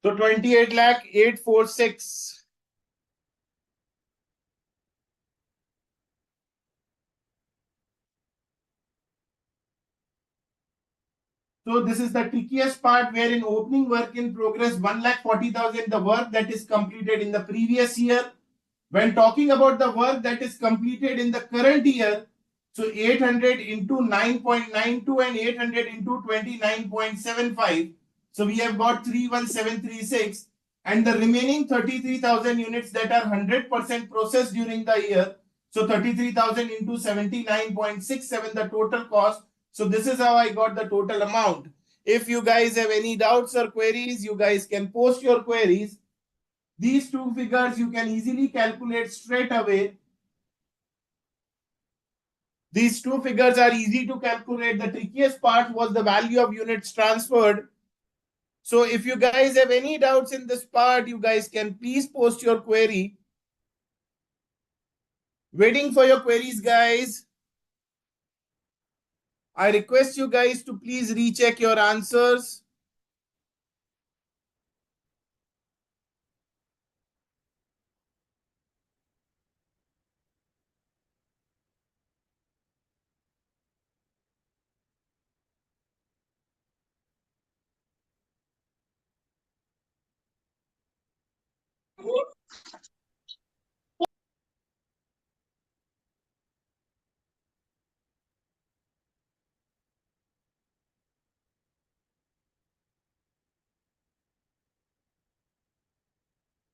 So 28 lakh 846. So this is the trickiest part, where in opening work in progress 1,40,000, the work that is completed in the previous year. When talking about the work that is completed in the current year, so 800 into 9.92 and 800 into 29.75. So we have got 31736, and the remaining 33,000 units that are 100% processed during the year. So 33,000 into 79.67, the total cost. So this is how I got the total amount. If you guys have any doubts or queries, you guys can post your queries. These two figures you can easily calculate straight away. These two figures are easy to calculate. The trickiest part was the value of units transferred. So if you guys have any doubts in this part, you guys can please post your query. Waiting for your queries, guys. I request you guys to please recheck your answers.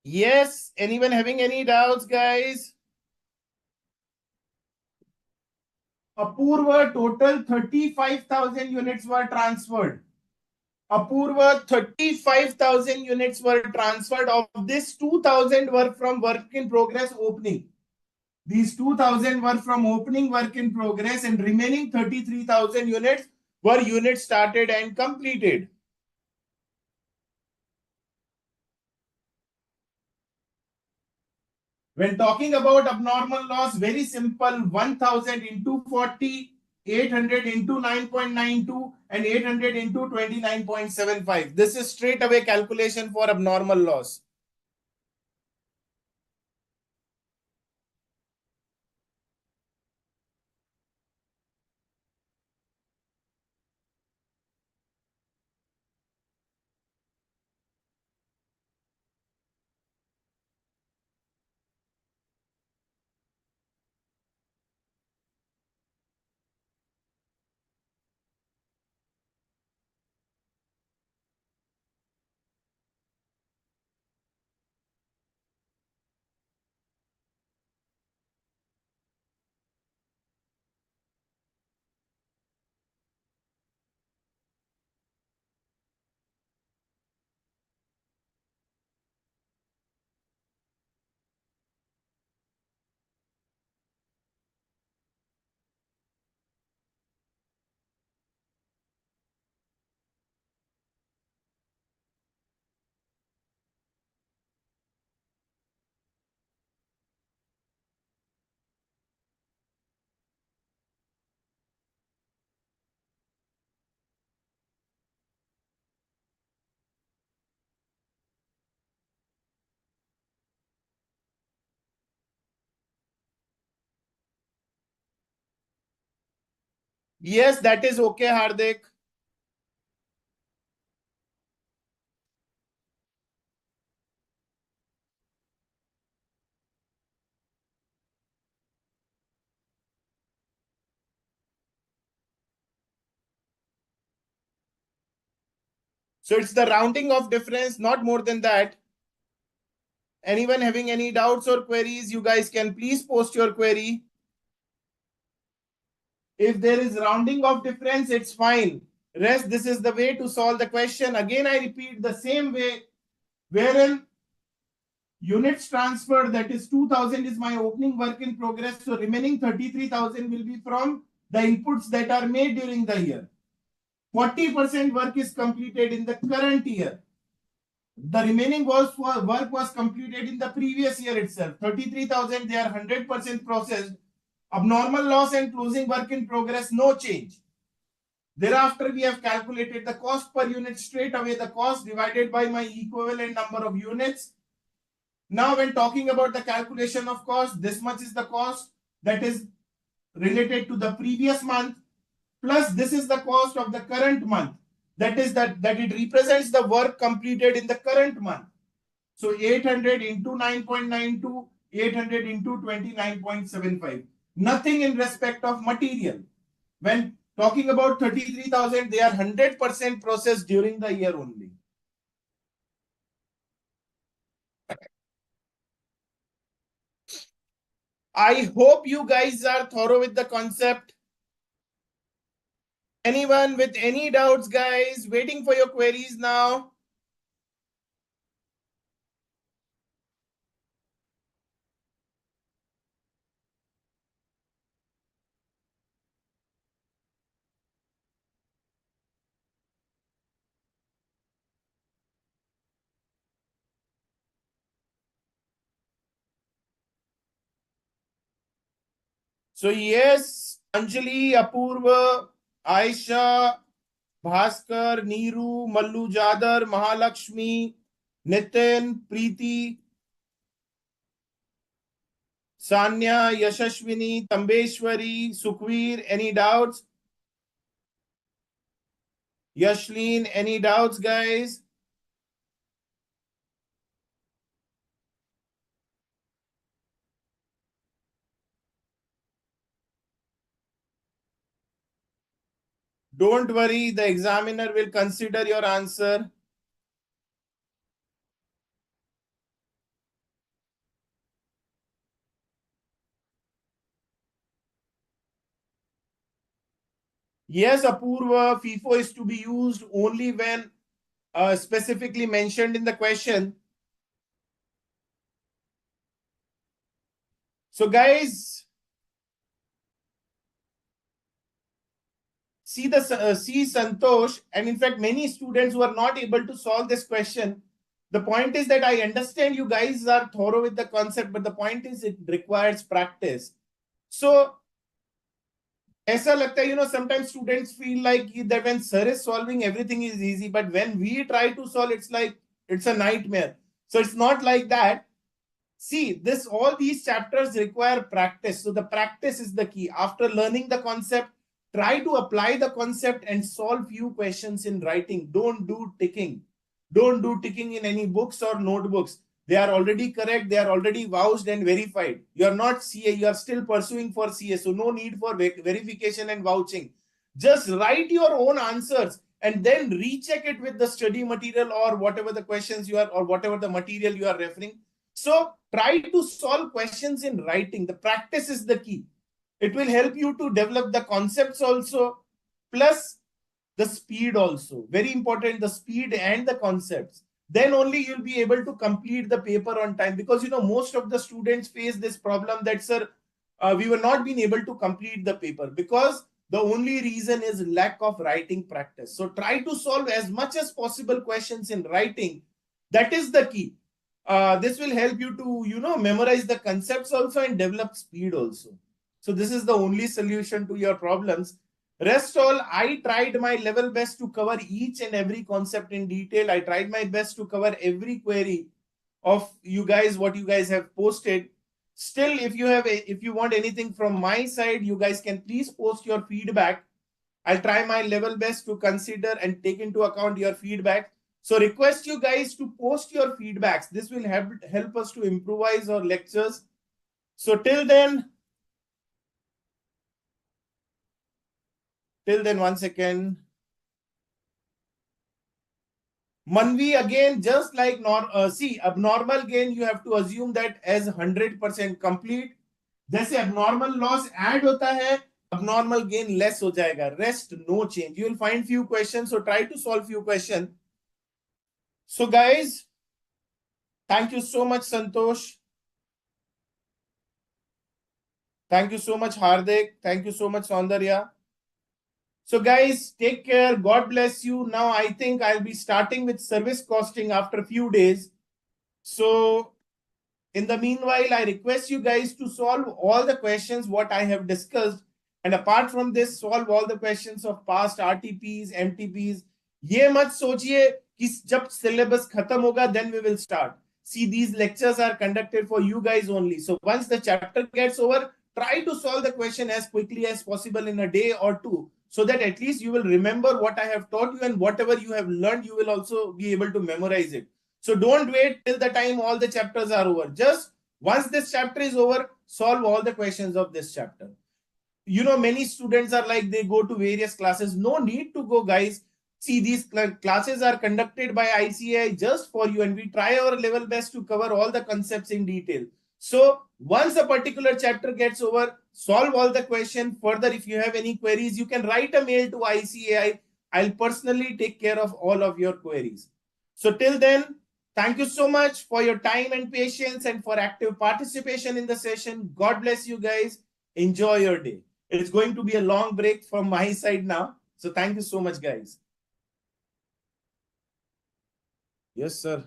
Yes, anyone having any doubts, guys? Apurva, total 35,000 units were transferred. Apurva, 35,000 units were transferred. Of this, 2,000 were from work in progress opening. These 2,000 were from opening work in progress, and remaining 33,000 units per unit started and completed. When talking about abnormal loss, very simple, 1000 into 40, 800 into 9.92 and 800 into 29.75. This is straight away calculation for abnormal loss. Yes, that is okay, Hardik. So it's the rounding of difference, not more than that. Anyone having any doubts or queries, you guys can please post your query. If there is rounding of difference, it's fine. Rest, this is the way to solve the question. Again, I repeat the same way, wherein units transfer, that is 2000 is my opening work in progress. So remaining 33,000 will be from the inputs that are made during the year. 40% work is completed in the current year. The remaining work was completed in the previous year itself. 33,000, they are 100% processed. Abnormal loss and closing work in progress, no change. Thereafter, we have calculated the cost per unit straight away, the cost divided by my equivalent number of units. Now, when talking about the calculation of cost, this much is the cost that is related to the previous month, plus this is the cost of the current month. That is that it represents the work completed in the current month. So 800 into 9.92, 800 into 29.75. Nothing in respect of material. When talking about 33,000, they are 100% processed during the year only. I hope you guys are thorough with the concept. Anyone with any doubts, guys? Waiting for your queries now. So yes, Anjali, Apurva, Aisha, Bhaskar, Neeru, Mallu Jadar, Mahalakshmi, Nitin, Preeti, Sanya, Yashashwini, Tambeshwari, Sukhveer, any doubts? Yashleen, any doubts, guys? Don't worry, the examiner will consider your answer. Yes, Apurva, FIFO is to be used only when specifically mentioned in the question. So, guys, See Santosh, and in fact, many students who are not able to solve this question. The point is that I understand you guys are thorough with the concept, but the point is it requires practice. So ऐसा लगता है, sometimes students feel like that when sir is solving, everything is easy, but when we try to solve, it's like it's a nightmare. So it's not like that. See, all these chapters require practice. So the practice is the key. After learning the concept, try to apply the concept and solve few questions in writing. Don't do ticking. Don't do ticking in any books or notebooks. They are already correct. They are already vouched and verified. You are not CA. You are still pursuing for CA. So no need for verification and vouching. Just write your own answers and then recheck it with the study material or whatever the questions you are or whatever the material you are referring. So try to solve questions in writing. The practice is the key. It will help you to develop the concepts also, plus the speed also. Very important, the speed and the concepts. Then only you'll be able to complete the paper on time, because most of the students face this problem that, sir, we were not being able to complete the paper because the only reason is lack of writing practice. So try to solve as much as possible questions in writing. That is the key. This will help you to memorize the concepts also and develop speed also. So this is the only solution to your problems. Rest all, I tried my level best to cover each and every concept in detail. I tried my best to cover every query of you guys, what you guys have posted. Still, if you want anything from my side, you guys can please post your feedback. I'll try my level best to consider and take into account your feedback. So request you guys to post your feedbacks. This will help us to improvise our lectures. So till then, one second. Manvi, again, just like abnormal gain, you have to assume that as 100% complete. जैसे abnormal loss add होता है, abnormal gain less हो जाएगा. Rest no change. You will find few questions, so try to solve few questions. So guys, thank you so much, Santosh. Thank you so much, Hardik. Thank you so much, Saundarya. So guys, take care. God bless you. Now I think I'll be starting with service costing after a few days. So in the meanwhile, I request you guys to solve all the questions what I have discussed. And apart from this, solve all the questions of past RTPs, MTPs. ये मत सोचिए कि जब syllabus खत्म होगा, then we will start. See, these lectures are conducted for you guys only. So once the chapter gets over, try to solve the question as quickly as possible in a day or two, so that at least you will remember what I have taught you, and whatever you have learned, you will also be able to memorize it. So don't wait till the time all the chapters are over. Just once this chapter is over, solve all the questions of this chapter. Many students are like, they go to various classes. No need to go, guys. See, these classes are conducted by ICAI just for you, and we try our level best to cover all the concepts in detail. So once a particular chapter gets over, solve all the questions. Further, if you have any queries, you can write a mail to ICAI. I'll personally take care of all of your queries. So till then, thank you so much for your time and patience and for active participation in the session. God bless you guys. Enjoy your day. It's going to be a long break from my side now. So thank you so much, guys. Yes, sir.